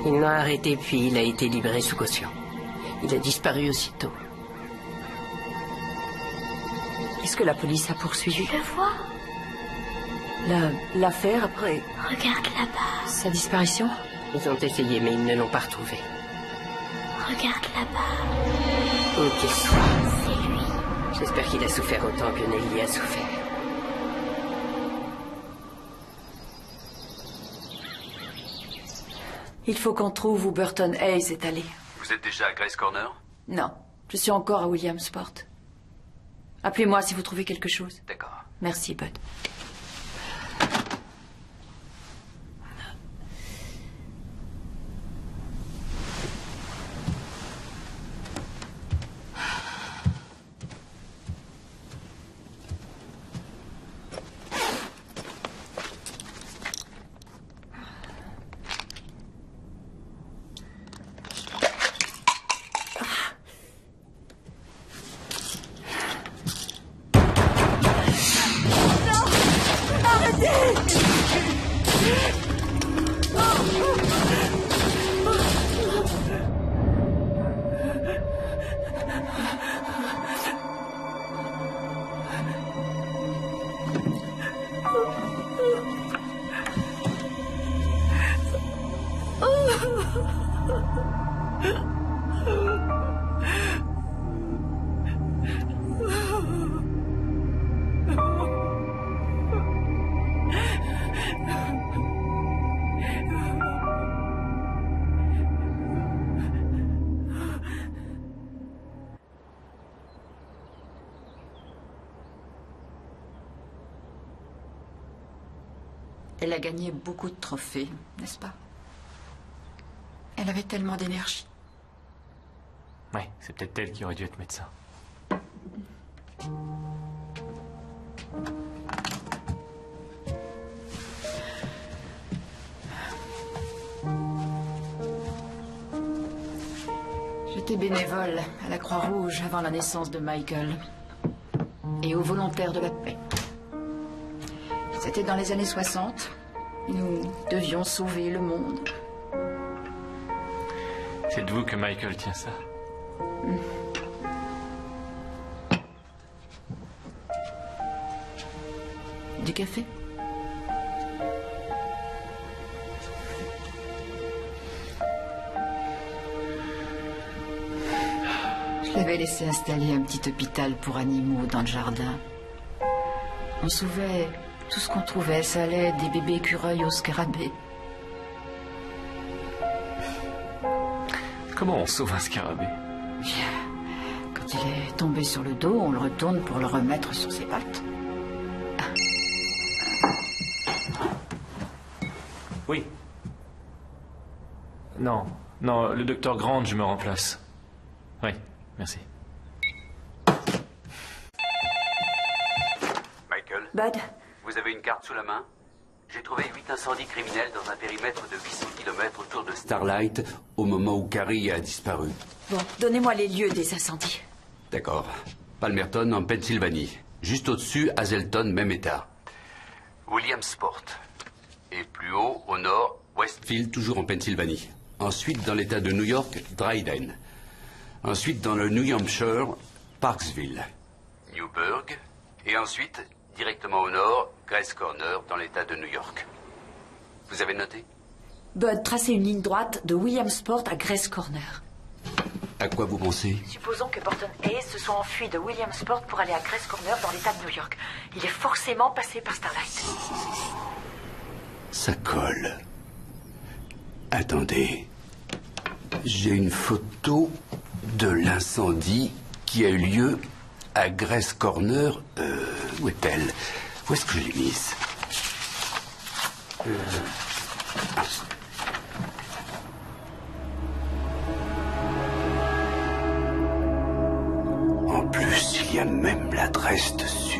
Ils l'ont arrêté puis il a été libéré sous caution. Il a disparu aussitôt. Est-ce que la police a poursuivi? Tu le vois? L'affaire après... Regarde là-bas. Sa disparition? Ils ont essayé mais ils ne l'ont pas retrouvé. Regarde là-bas. Où qu'il soit. C'est lui. J'espère qu'il a souffert autant que Nellie a souffert. Il faut qu'on trouve où Burton Hayes est allé. Vous êtes déjà à Grace Corner? Non, je suis encore à Williamsport. Appelez-moi si vous trouvez quelque chose. D'accord. Merci, Bud. Elle a gagné beaucoup de trophées, n'est-ce pas? Elle avait tellement d'énergie. Ouais, c'est peut-être elle qui aurait dû être médecin. J'étais bénévole à la Croix-Rouge avant la naissance de Michael et aux Volontaires de la Paix. C'était dans les années 60. Nous devions sauver le monde. C'est de vous que Michael tient ça. Du café? Je l'avais laissé installer un petit hôpital pour animaux dans le jardin. On sauvait tout ce qu'on trouvait. Ça allait des bébés écureuils aux scarabées. Comment on sauve un scarabée? Quand il est tombé sur le dos, on le retourne pour le remettre sur ses pattes. Oui. Non, non, le docteur Grant, je me remplace. Oui, merci. Michael? Bud? Vous avez une carte sous la main? J'ai trouvé 8 incendies criminels dans un périmètre de 800 km autour de Starlight au moment où Carrie a disparu. Bon, donnez-moi les lieux des incendies. D'accord. Palmerton en Pennsylvanie. Juste au-dessus, Hazelton, même état. Williamsport. Et plus haut, au nord, Westfield, toujours en Pennsylvanie. Ensuite, dans l'état de New York, Dryden. Ensuite, dans le New Hampshire, Parksville. Newburgh. Et ensuite, directement au nord, Grace Corner, dans l'état de New York. Vous avez noté? Bud, tracez une ligne droite de Williamsport à Grace Corner. À quoi vous pensez? Supposons que Burton Hayes se soit enfui de Williamsport pour aller à Grace Corner dans l'état de New York. Il est forcément passé par Starlight. Ça colle. Attendez. J'ai une photo de l'incendie qui a eu lieu à Grace Corner. Où est-elle? Où est-ce que je l'ai mise? En plus, il y a même l'adresse dessus.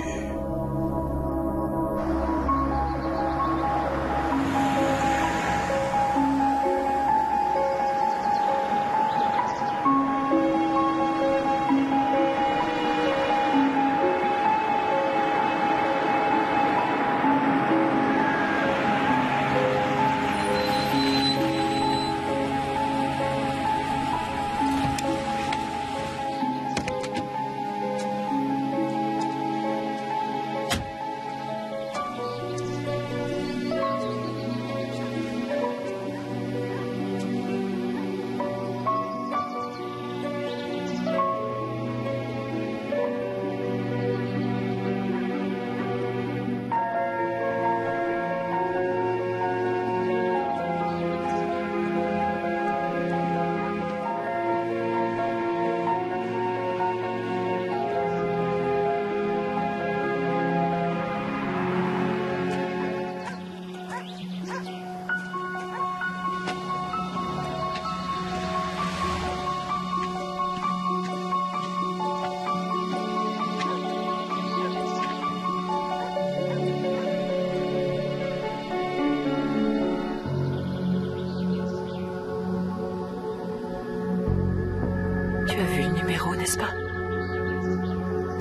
n'est-ce pas?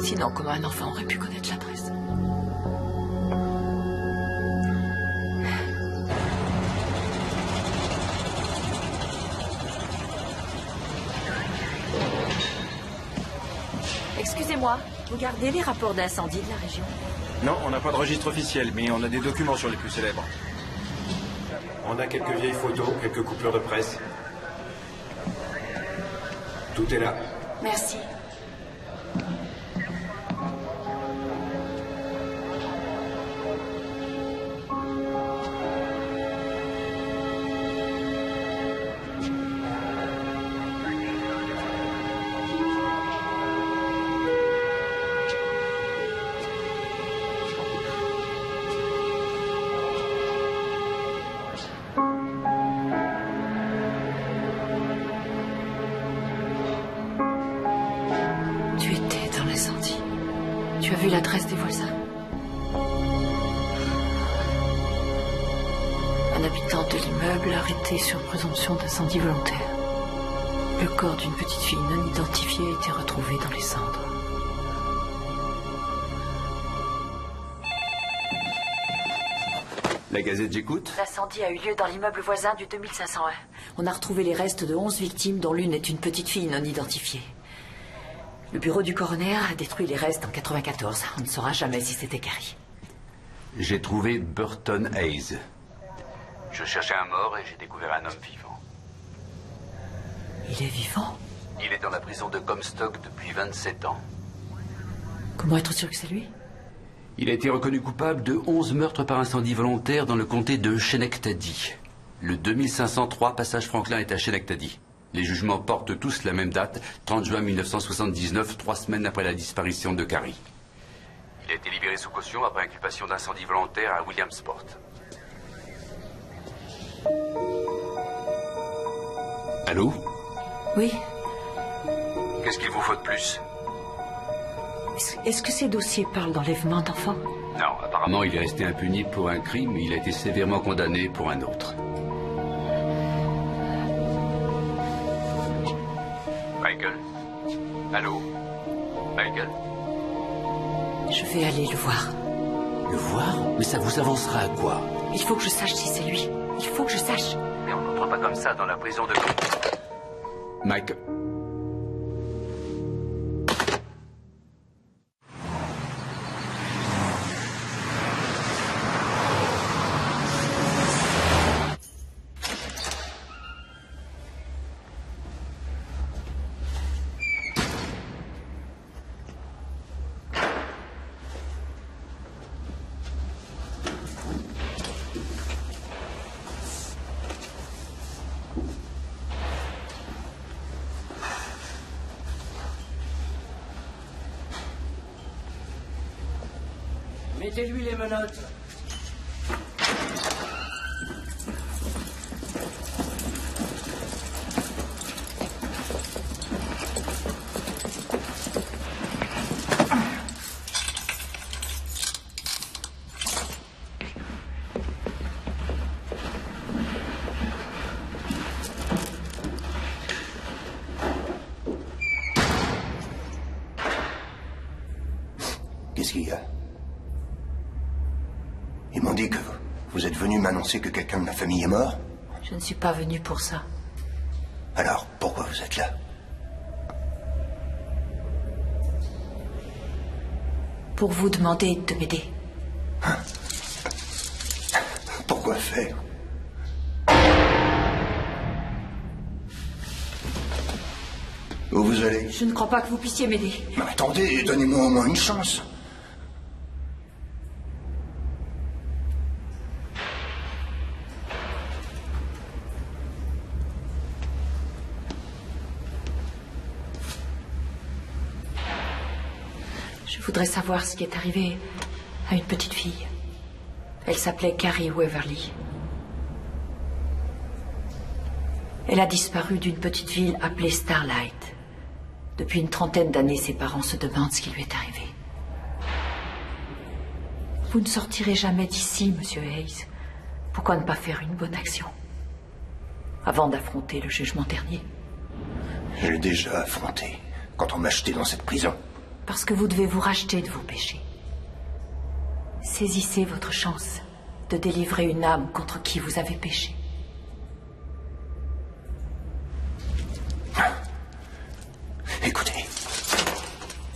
Sinon, comment un enfant aurait pu connaître l'adresse? Excusez-moi, vous gardez les rapports d'incendie de la région? Non, on n'a pas de registre officiel, mais on a des documents sur les plus célèbres. On a quelques vieilles photos, quelques coupures de presse. Tout est là. Merci. Tu étais dans l'incendie. Tu as vu l'adresse des voisins. Un habitant de l'immeuble arrêté sur présomption d'incendie volontaire. Le corps d'une petite fille non identifiée a été retrouvé dans les cendres. La Gazette, j'écoute. L'incendie a eu lieu dans l'immeuble voisin du 2501. On a retrouvé les restes de 11 victimes, dont l'une est une petite fille non identifiée. Le bureau du coroner a détruit les restes en 94. On ne saura jamais si c'était Carrie. J'ai trouvé Burton Hayes. Je cherchais un mort et j'ai découvert un homme vivant. Il est vivant? Il est dans la prison de Comstock depuis 27 ans. Comment être sûr que c'est lui? Il a été reconnu coupable de 11 meurtres par incendie volontaire dans le comté de Schenectady. Le 2503 passage Franklin est à Schenectady. Les jugements portent tous la même date, 30 juin 1979, 3 semaines après la disparition de Carrie. Il a été libéré sous caution après inculpation d'incendie volontaire à Williamsport. Allô? Oui. Qu'est-ce qu'il vous faut de plus? Est-ce que ces dossiers parlent d'enlèvement d'enfants? Non, apparemment il est resté impuni pour un crime, mais il a été sévèrement condamné pour un autre. Michael? Allô? Michael? Je vais aller le voir. Le voir? Mais ça vous avancera à quoi? Il faut que je sache si c'est lui. Il faut que je sache. Mais on n'entre pas comme ça dans la prison de... Michael... Mettez-lui les menottes. Qu'est-ce qu'il y a? Ils m'ont dit que vous êtes venu m'annoncer que quelqu'un de ma famille est mort. Je ne suis pas venue pour ça. Alors, pourquoi vous êtes là? Pour vous demander de m'aider. Pourquoi faire? Où vous allez? Je ne crois pas que vous puissiez m'aider. Mais attendez, donnez-moi au moins une chance. Je voudrais savoir ce qui est arrivé à une petite fille. Elle s'appelait Carrie Waverly. Elle a disparu d'une petite ville appelée Starlight. Depuis une trentaine d'années, ses parents se demandent ce qui lui est arrivé. Vous ne sortirez jamais d'ici, Monsieur Hayes. Pourquoi ne pas faire une bonne action avant d'affronter le jugement dernier? J'ai déjà affronté. quand on m'a jeté dans cette prison? Parce que vous devez vous racheter de vos péchés. Saisissez votre chance de délivrer une âme contre qui vous avez péché. Écoutez,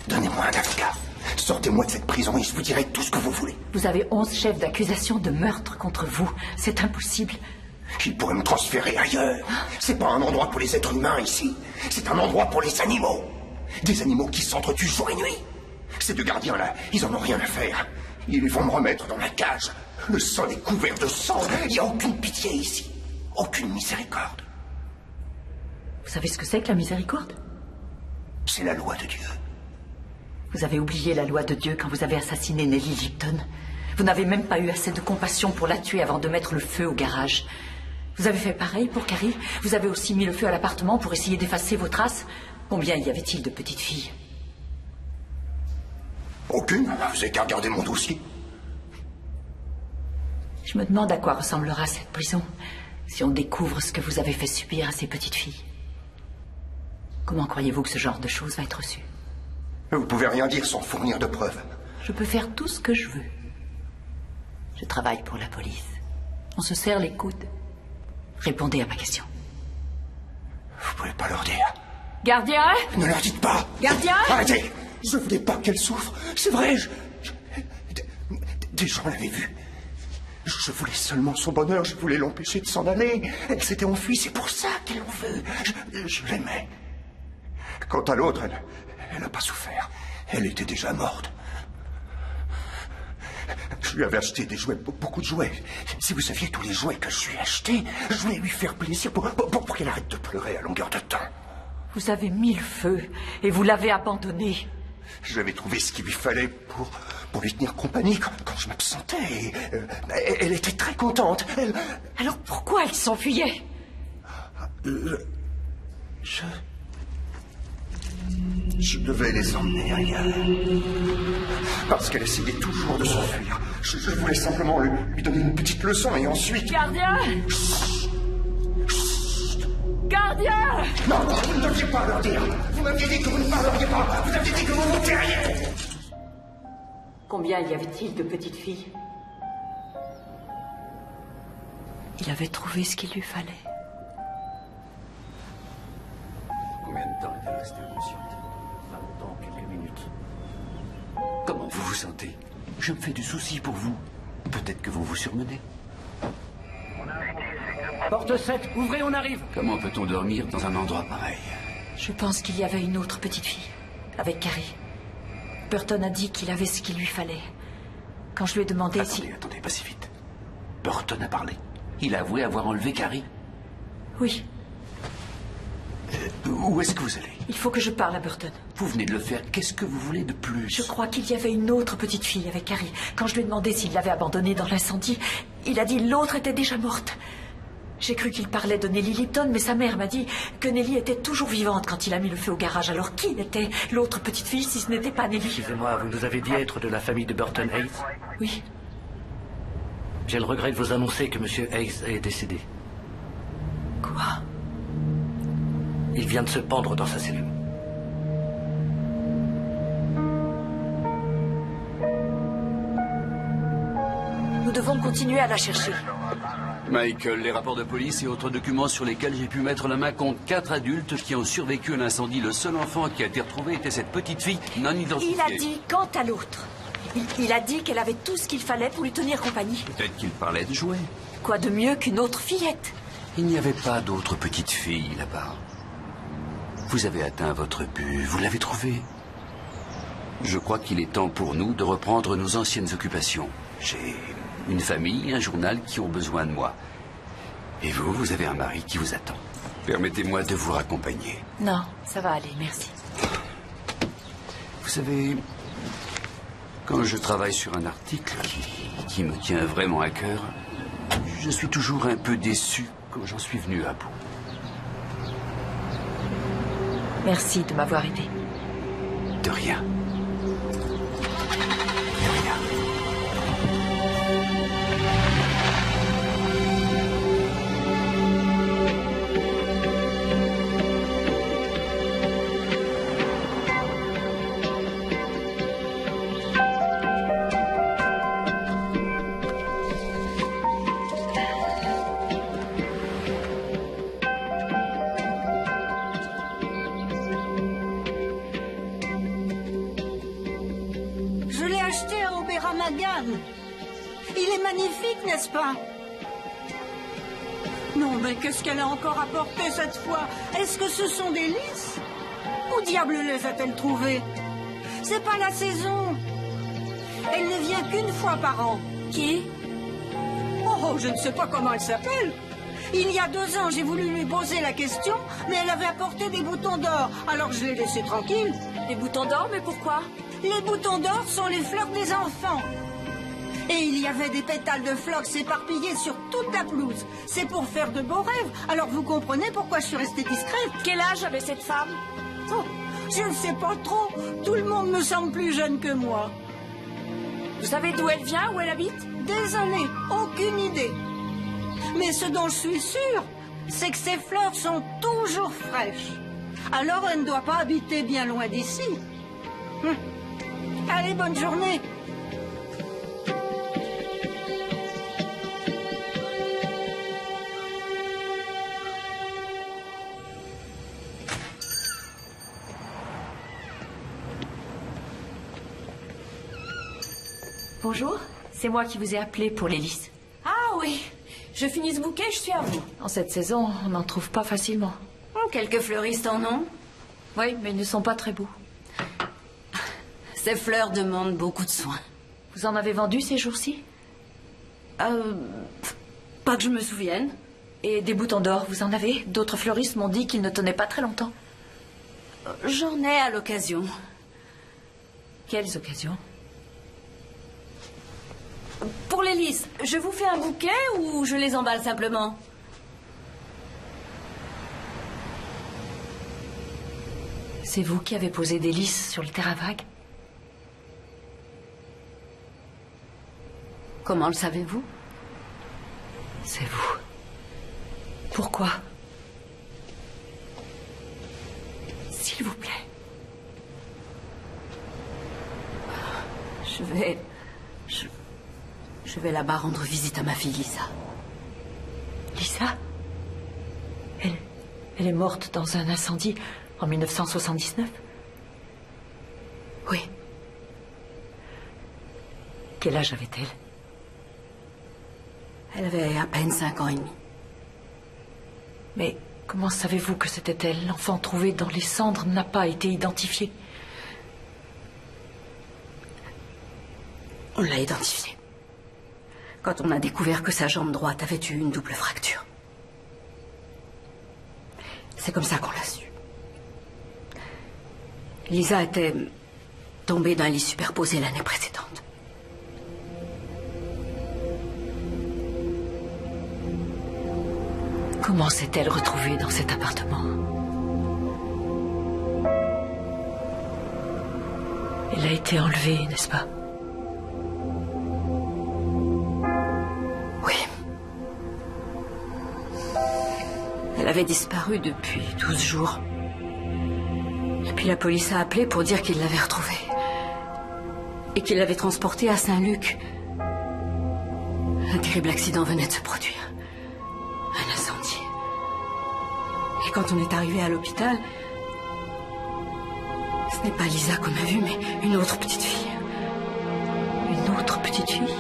donnez-moi un avocat. Sortez-moi de cette prison et je vous dirai tout ce que vous voulez. Vous avez 11 chefs d'accusation de meurtre contre vous. C'est impossible. Ils pourraient me transférer ailleurs. C'est pas un endroit pour les êtres humains ici. C'est un endroit pour les animaux. Des animaux qui s'entretuent jour et nuit. Ces deux gardiens-là, ils en ont rien à faire. Ils vont me remettre dans la cage. Le sol est couvert de sang. Il n'y a aucune pitié ici. Aucune miséricorde. Vous savez ce que c'est que la miséricorde? C'est la loi de Dieu. Vous avez oublié la loi de Dieu quand vous avez assassiné Nellie Lipton. Vous n'avez même pas eu assez de compassion pour la tuer avant de mettre le feu au garage. Vous avez fait pareil pour Carrie. Vous avez aussi mis le feu à l'appartement pour essayer d'effacer vos traces. Combien y avait-il de petites filles? Aucune. Vous avez qu'à regarder mon dossier. Je me demande à quoi ressemblera cette prison si on découvre ce que vous avez fait subir à ces petites filles. Comment croyez-vous que ce genre de choses va être reçu? Vous pouvez rien dire sans fournir de preuves. Je peux faire tout ce que je veux. Je travaille pour la police. On se serre les coudes. Répondez à ma question. Vous pouvez pas leur dire. Gardien! Ne leur dites pas! Gardien! Arrêtez! Je voulais pas qu'elle souffre. C'est vrai, des gens l'avaient vue. Je voulais seulement son bonheur. Je voulais l'empêcher de s'en aller. Elle s'était enfuie. C'est pour ça qu'elle en veut. Je l'aimais. Quant à l'autre, elle n'a pas souffert. Elle était déjà morte. Je lui avais acheté des jouets, beaucoup de jouets. Si vous saviez tous les jouets que je lui ai achetés, je voulais lui faire plaisir pour qu'elle arrête de pleurer à longueur de temps. Vous avez mis le feu et vous l'avez abandonné. J'avais trouvé ce qu'il lui fallait pour lui tenir compagnie quand je m'absentais. Elle était très contente. Alors pourquoi elle s'enfuyait? Je devais les emmener ailleurs. Parce qu'elle essayait toujours de s'enfuir. Je voulais simplement lui donner une petite leçon et ensuite... Gardien! Gardien! Non, vous ne deviez pas leur dire. Vous m'aviez dit que vous ne parleriez pas. Vous aviez dit que vous vous tairiez. Combien y avait-il de petites filles? Il avait trouvé ce qu'il lui fallait. Combien de temps est-elle restée inconsciente? Pas longtemps, quelques minutes. Comment vous vous sentez? Je me fais du souci pour vous. Peut-être que vous vous surmenez. Porte 7, ouvrez, on arrive. Comment peut-on dormir dans un endroit pareil? Je pense qu'il y avait une autre petite fille, avec Carrie. Burton a dit qu'il avait ce qu'il lui fallait. Quand je lui ai demandé Attendez, pas si vite. Burton a parlé. Il a avoué avoir enlevé Carrie. Oui. Où est-ce que vous allez? Il faut que je parle à Burton. Vous venez de le faire. Qu'est-ce que vous voulez de plus? Je crois qu'il y avait une autre petite fille avec Carrie. Quand je lui ai demandé s'il l'avait abandonnée dans l'incendie, il a dit l'autre était déjà morte. J'ai cru qu'il parlait de Nellie Lipton, mais sa mère m'a dit que Nellie était toujours vivante quand il a mis le feu au garage. Alors qui était l'autre petite fille si ce n'était pas Nellie? Excusez-moi, vous nous avez dit être de la famille de Burton Hayes? Oui. J'ai le regret de vous annoncer que M. Hayes est décédé. Quoi? Il vient de se pendre dans sa cellule. Nous devons continuer à la chercher. Michael, les rapports de police et autres documents sur lesquels j'ai pu mettre la main comptent 4 adultes qui ont survécu à l'incendie. Le seul enfant qui a été retrouvé était cette petite fille non identifiée. Il a dit quant à l'autre. Il a dit qu'elle avait tout ce qu'il fallait pour lui tenir compagnie. Peut-être qu'il parlait de jouets. Quoi de mieux qu'une autre fillette? Il n'y avait pas d'autres petites filles là-bas. Vous avez atteint votre but, vous l'avez trouvé. Je crois qu'il est temps pour nous de reprendre nos anciennes occupations. J'ai une famille, un journal qui ont besoin de moi. Et vous, vous avez un mari qui vous attend. Permettez-moi de vous raccompagner. Non, ça va aller, merci. Vous savez, quand je travaille sur un article qui me tient vraiment à cœur, je suis toujours un peu déçu quand j'en suis venu à bout. Merci de m'avoir aidé. De rien. regarde. Il est magnifique, n'est-ce pas? Non, mais qu'est-ce qu'elle a encore apporté cette fois? Est-ce que ce sont des lys? Où diable les a-t-elle trouvés? C'est pas la saison. Elle ne vient qu'une fois par an. Qui? Oh, je ne sais pas comment elle s'appelle. Il y a 2 ans, j'ai voulu lui poser la question, mais elle avait apporté des boutons d'or. Alors je l'ai laissée tranquille. Des boutons d'or, mais pourquoi? Les boutons d'or sont les fleurs des enfants. Et il y avait des pétales de phlox éparpillés sur toute la pelouse. C'est pour faire de beaux rêves. Alors vous comprenez pourquoi je suis restée discrète. Quel âge avait cette femme? Oh, je ne sais pas trop. Tout le monde me semble plus jeune que moi. Vous savez d'où elle vient, où elle habite? Désolée, aucune idée. Mais ce dont je suis sûre, c'est que ces fleurs sont toujours fraîches. Alors elle ne doit pas habiter bien loin d'ici. Allez, bonne journée. Bonjour, c'est moi qui vous ai appelé pour les lys. Ah oui, je finis ce bouquet, je suis à vous. En cette saison, on n'en trouve pas facilement. Quelques fleuristes en ont. Oui, mais ils ne sont pas très beaux. Ces fleurs demandent beaucoup de soins. Vous en avez vendu ces jours-ci? Pas que je me souvienne. Et des boutons d'or, vous en avez? D'autres fleuristes m'ont dit qu'ils ne tenaient pas très longtemps. J'en ai à l'occasion. Quelles occasions? Pour les lys, je vous fais un bouquet ou je les emballe simplement? C'est vous qui avez posé des lys sur le terrain vague? Comment le savez-vous? C'est vous. Pourquoi? S'il vous plaît. Je vais là-bas rendre visite à ma fille Lisa. Lisa? Elle est morte dans un incendie en 1979? Oui. Quel âge avait-elle? Elle avait à peine 5 ans et demi. Mais comment savez-vous que c'était elle? L'enfant trouvé dans les cendres n'a pas été identifié. On l'a identifiée quand on a découvert que sa jambe droite avait eu une double fracture. C'est comme ça qu'on l'a su. Lisa était tombée d'un lit superposé l'année précédente. Comment s'est-elle retrouvée dans cet appartement? Elle a été enlevée, n'est-ce pas? Oui. Elle avait disparu depuis 12 jours. Et puis la police a appelé pour dire qu'ils l'avaient retrouvée. Et qu'ils l'avaient transportée à Saint-Luc. Un terrible accident venait de se produire. Un incendie. Et quand on est arrivé à l'hôpital, ce n'est pas Lisa qu'on a vue, mais une autre petite fille. Une autre petite fille?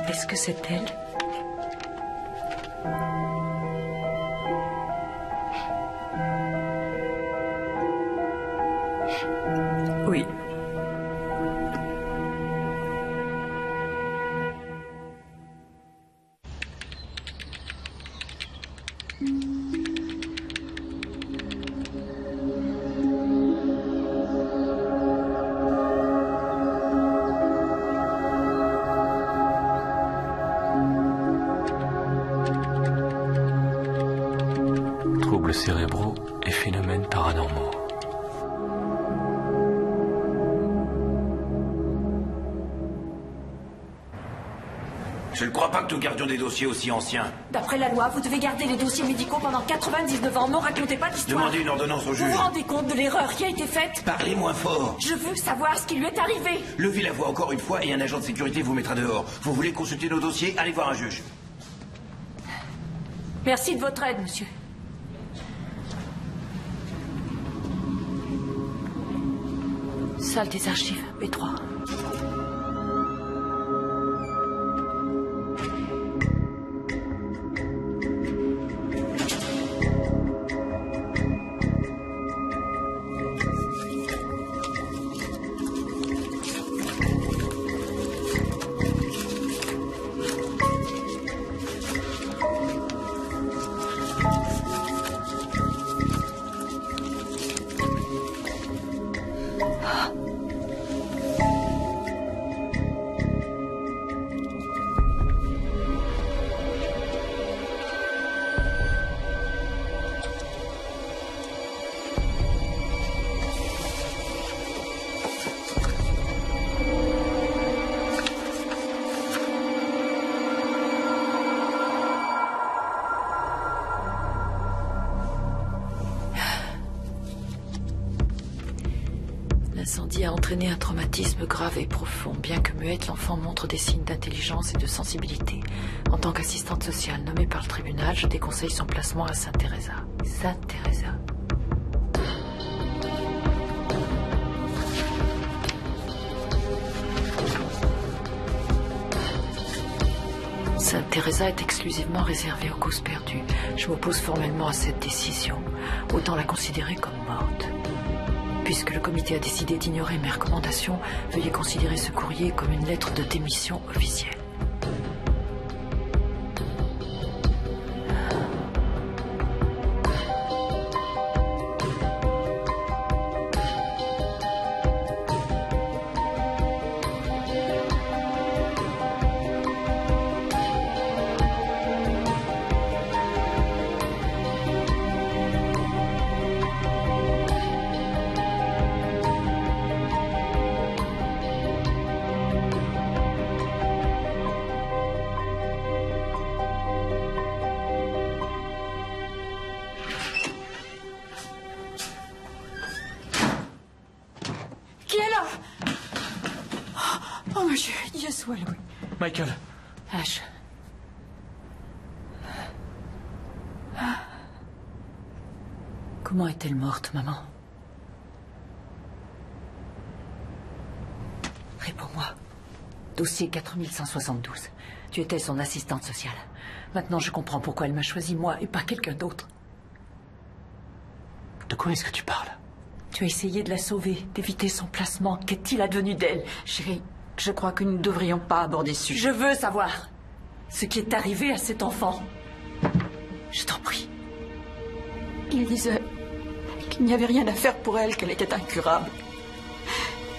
Est-ce que c'est elle? Oui. Troubles cérébraux et phénomènes paranormaux. Je ne crois pas que nous gardions des dossiers aussi anciens. D'après la loi, vous devez garder les dossiers médicaux pendant 99 ans. Ne racontez pas d'histoire. Demandez une ordonnance au juge. Vous vous rendez compte de l'erreur qui a été faite? Parlez moins fort. Je veux savoir ce qui lui est arrivé. Levez la voix encore une fois et un agent de sécurité vous mettra dehors. Vous voulez consulter nos dossiers? Allez voir un juge. Merci de votre aide, monsieur. Salle des archives, B3. L'incendie a entraîné un traumatisme grave et profond. Bien que muette, l'enfant montre des signes d'intelligence et de sensibilité. En tant qu'assistante sociale nommée par le tribunal, je déconseille son placement à Sainte-Thérèse. Sainte-Thérèse. Sainte-Thérèse est exclusivement réservée aux causes perdues. Je m'oppose formellement à cette décision. Autant la considérer comme morte. Puisque le comité a décidé d'ignorer mes recommandations, veuillez considérer ce courrier comme une lettre de démission officielle. Michael. Ash. Comment est-elle morte, maman? Réponds-moi. Dossier 4172. Tu étais son assistante sociale. Maintenant, je comprends pourquoi elle m'a choisi, moi, et pas quelqu'un d'autre. De quoi est-ce que tu parles? Tu as essayé de la sauver, d'éviter son placement. Qu'est-il advenu d'elle? Chérie, je crois que nous ne devrions pas aborder ce sujet. Je veux savoir ce qui est arrivé à cet enfant. Je t'en prie. Il disait qu'il n'y avait rien à faire pour elle, qu'elle était incurable.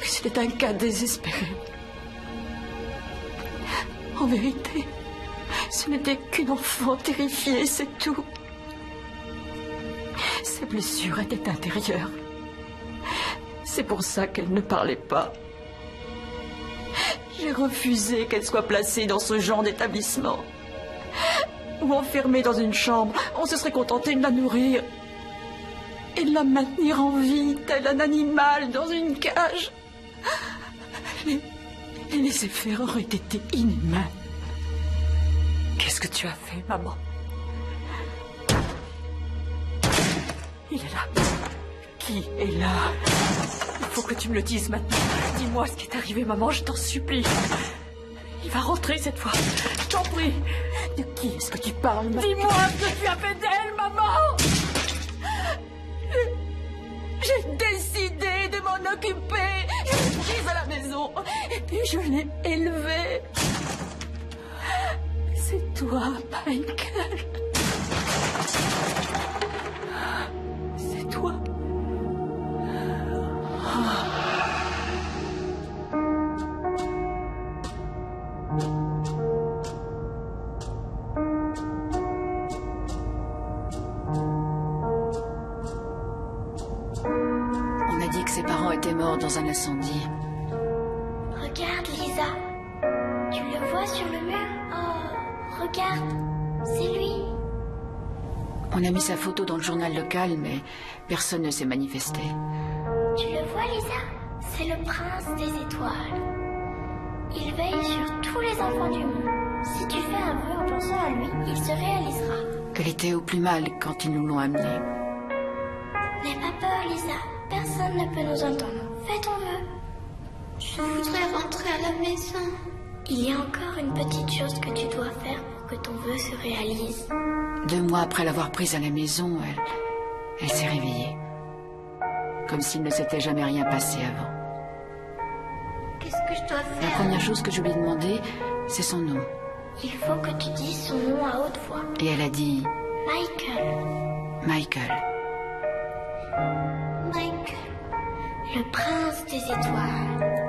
Que c'était un cas désespéré. En vérité, ce n'était qu'une enfant terrifiée, c'est tout. Ses blessures étaient intérieures. C'est pour ça qu'elle ne parlait pas. J'ai refusé qu'elle soit placée dans ce genre d'établissement. Ou enfermée dans une chambre. On se serait contenté de la nourrir. Et de la maintenir en vie, tel un animal dans une cage. Les effets auraient été inhumains. Qu'est-ce que tu as fait, maman? Il est là. Qui est là? Il faut que tu me le dises maintenant. Dis-moi ce qui est arrivé, maman, je t'en supplie. Il va rentrer cette fois. Je t'en prie. De qui est-ce que tu parles, maman? Dis-moi ce que tu as fait d'elle, maman. J'ai décidé de m'en occuper. Je l'ai prise à la maison. Et puis je l'ai élevée. C'est toi, Michael. C'est toi. On a dit que ses parents étaient morts dans un incendie. Regarde, Lisa. Tu le vois sur le mur? Oh, regarde. C'est lui. On a mis sa photo dans le journal local, mais personne ne s'est manifesté. Tu le vois, Lisa? C'est le prince des étoiles. Il veille sur tous les enfants du monde. Si tu fais un vœu en pensant à lui, il se réalisera. Elle était au plus mal quand ils nous l'ont amené. N'aie pas peur, Lisa. Personne ne peut nous entendre. Fais ton vœu. Je voudrais rentrer à la maison. Il y a encore une petite chose que tu dois faire pour que ton vœu se réalise. 2 mois après l'avoir prise à la maison, elle s'est réveillée. Comme s'il ne s'était jamais rien passé avant. Qu'est-ce que je dois La faire? première chose que je lui ai demandé, c'est son nom. Il faut que tu dises son nom à haute voix. Et elle a dit Michael. Michael. Michael. Le prince des étoiles.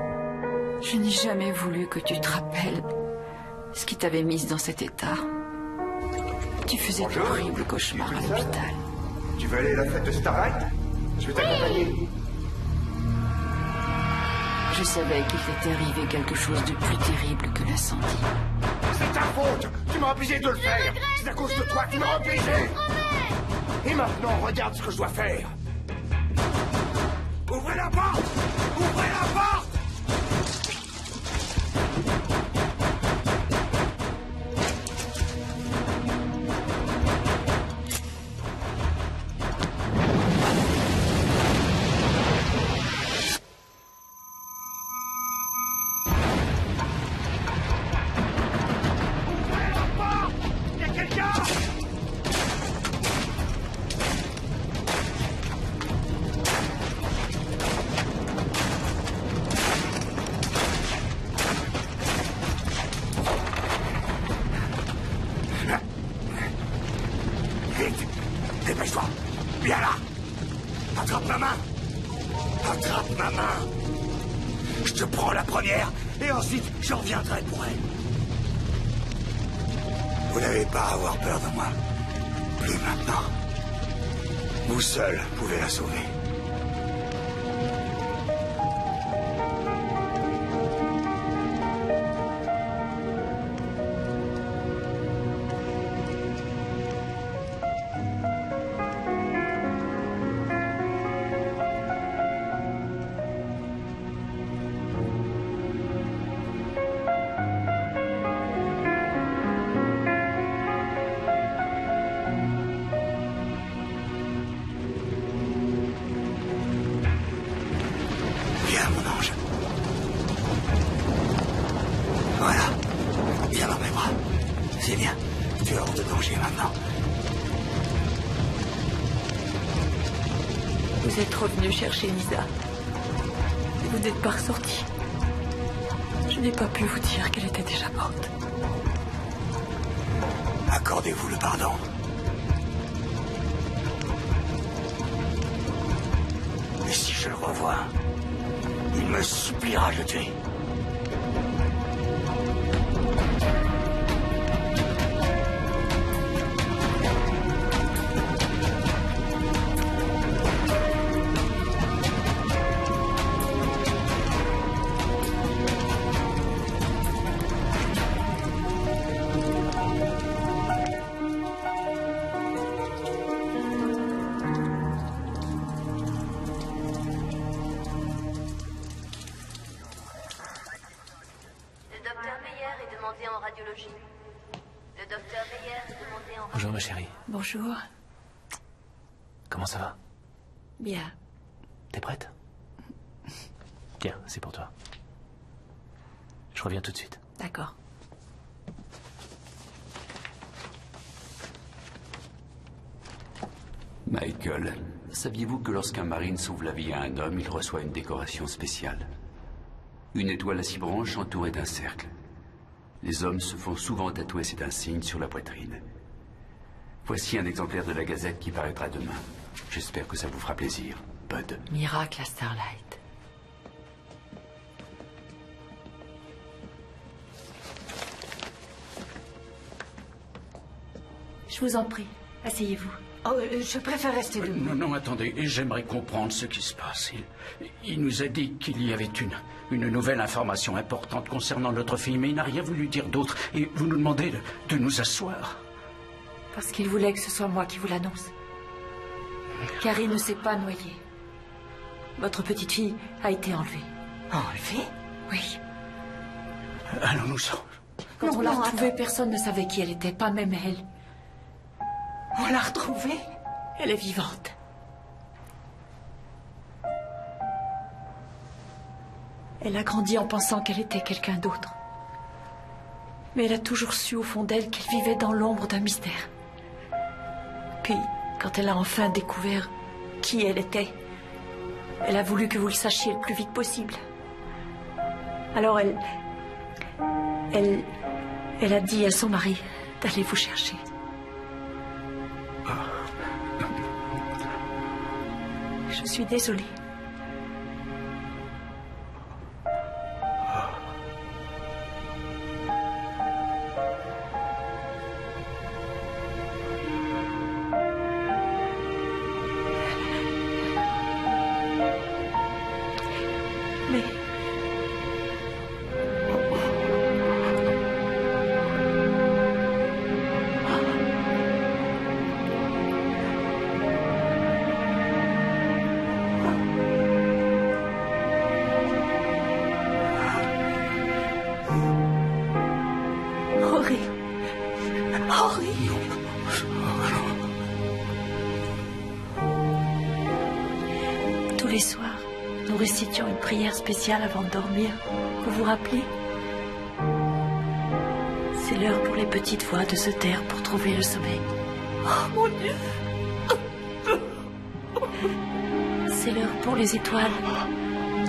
Je n'ai jamais voulu que tu te rappelles ce qui t'avait mise dans cet état. Tu faisais d'horribles cauchemars à l'hôpital. Tu veux aller à la fête de Starlight? Je vais t'accompagner. Je savais qu'il t'était arrivé quelque chose de plus terrible que l'incendie. C'est ta faute. Tu m'as obligé de le faire. C'est à cause de toi que tu m'as obligé. Et maintenant, regarde ce que je dois faire. Ouvrez la porte! Ouvrez la porte! Dépêche-toi. Viens là. Attrape ma main. Attrape ma main. Je te prends la première et ensuite je reviendrai pour elle. Vous n'avez pas à avoir peur de moi. Plus maintenant. Vous seul pouvez la sauver. Vous êtes revenu chercher Lisa. Vous n'êtes pas ressorti. Je n'ai pas pu vous dire qu'elle était déjà morte. Accordez-vous le pardon. Et si je le revois, il me suppliera de le tuer. Bonjour ma chérie. Bonjour. Comment ça va? Bien. T'es prête? Tiens, c'est pour toi. Je reviens tout de suite. D'accord. Michael, saviez-vous que lorsqu'un marine sauve la vie à un homme, il reçoit une décoration spéciale? Une étoile à 6 branches entourée d'un cercle. Les hommes se font souvent tatouer cet insigne sur la poitrine. Voici un exemplaire de la Gazette qui paraîtra demain. J'espère que ça vous fera plaisir, Bud. Miracle à Starlight. Je vous en prie, asseyez-vous. Oh, je préfère rester debout. Non, non, attendez, j'aimerais comprendre ce qui se passe. Il nous a dit qu'il y avait une nouvelle information importante concernant notre fille, mais il n'a rien voulu dire d'autre. Et vous nous demandez de nous asseoir. Parce qu'il voulait que ce soit moi qui vous l'annonce. Carrie ne s'est pas noyée. Votre petite fille a été enlevée. Enlevée? Oui. Allons-nous-en. Quand on l'a retrouvée, personne ne savait qui elle était, pas même elle. On l'a retrouvée? Elle est vivante. Elle a grandi en pensant qu'elle était quelqu'un d'autre. Mais elle a toujours su au fond d'elle qu'elle vivait dans l'ombre d'un mystère. Puis, quand elle a enfin découvert qui elle était, elle a voulu que vous le sachiez le plus vite possible. Alors elle a dit à son mari d'aller vous chercher. Je suis désolée. Mais... Tous les soirs, nous récitions une prière spéciale avant de dormir. Vous vous rappelez? C'est l'heure pour les petites voix de se taire pour trouver le sommeil. Oh mon Dieu! C'est l'heure pour les étoiles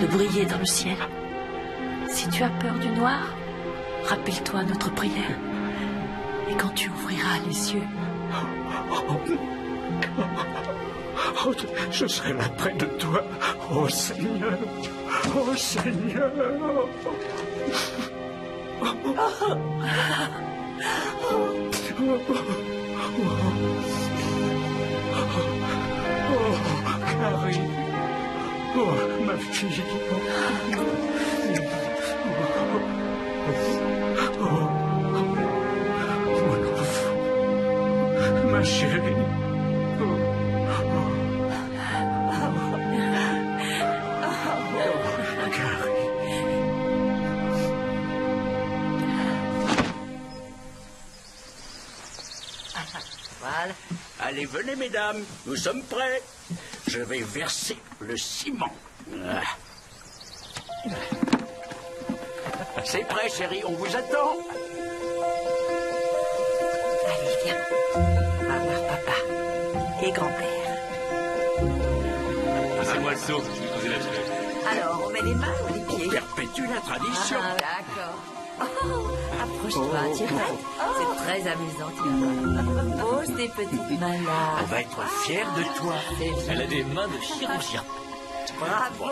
de briller dans le ciel. Si tu as peur du noir, rappelle-toi notre prière. Et quand tu ouvriras les yeux... Oh, je serai là près de toi. Oh Seigneur. Oh Seigneur. Oh, Carrie. Oh, ma fille. Oh, mon enfant. Ma chérie. Voilà. Allez, venez, mesdames, nous sommes prêts. Je vais verser le ciment. C'est prêt, chérie, on vous attend. Allez, viens. Va voir papa et grand-père. Passez-moi le seau, je vais poser la gelée. Alors, on met les mains ou les pieds? On perpétue la tradition. Ah, d'accord. Oh, approche-toi, tu es prête? C'est très amusant, tu vas voir. Pose tes petites mains là. On va être fiers de toi. Elle a des mains de chirurgien. Bravo.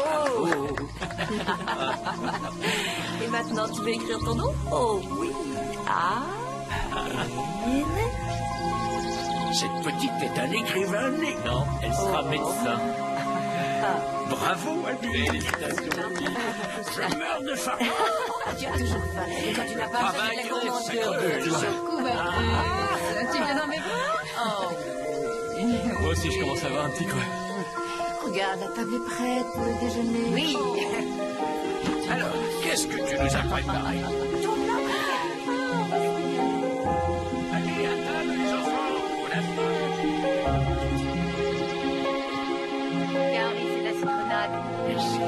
Et maintenant, tu veux écrire ton nom? Oh oui. Ah. Cette petite est un écrivain né. Non, elle sera médecin. Bravo à lui. Félicitations. Je meurs de faim. Tu as toujours faim. Et quand tu n'as pas Travail, jamais comment c'est Dieu. Tu viens dans mes bras? Oh. Moi aussi, je commence à avoir un petit creux. Regarde, la table est prête pour le déjeuner. Oui. Alors, qu'est-ce que tu nous as préparé? Allez, à table, les enfants. On a faim. Carrie, c'est la citronnade. Merci.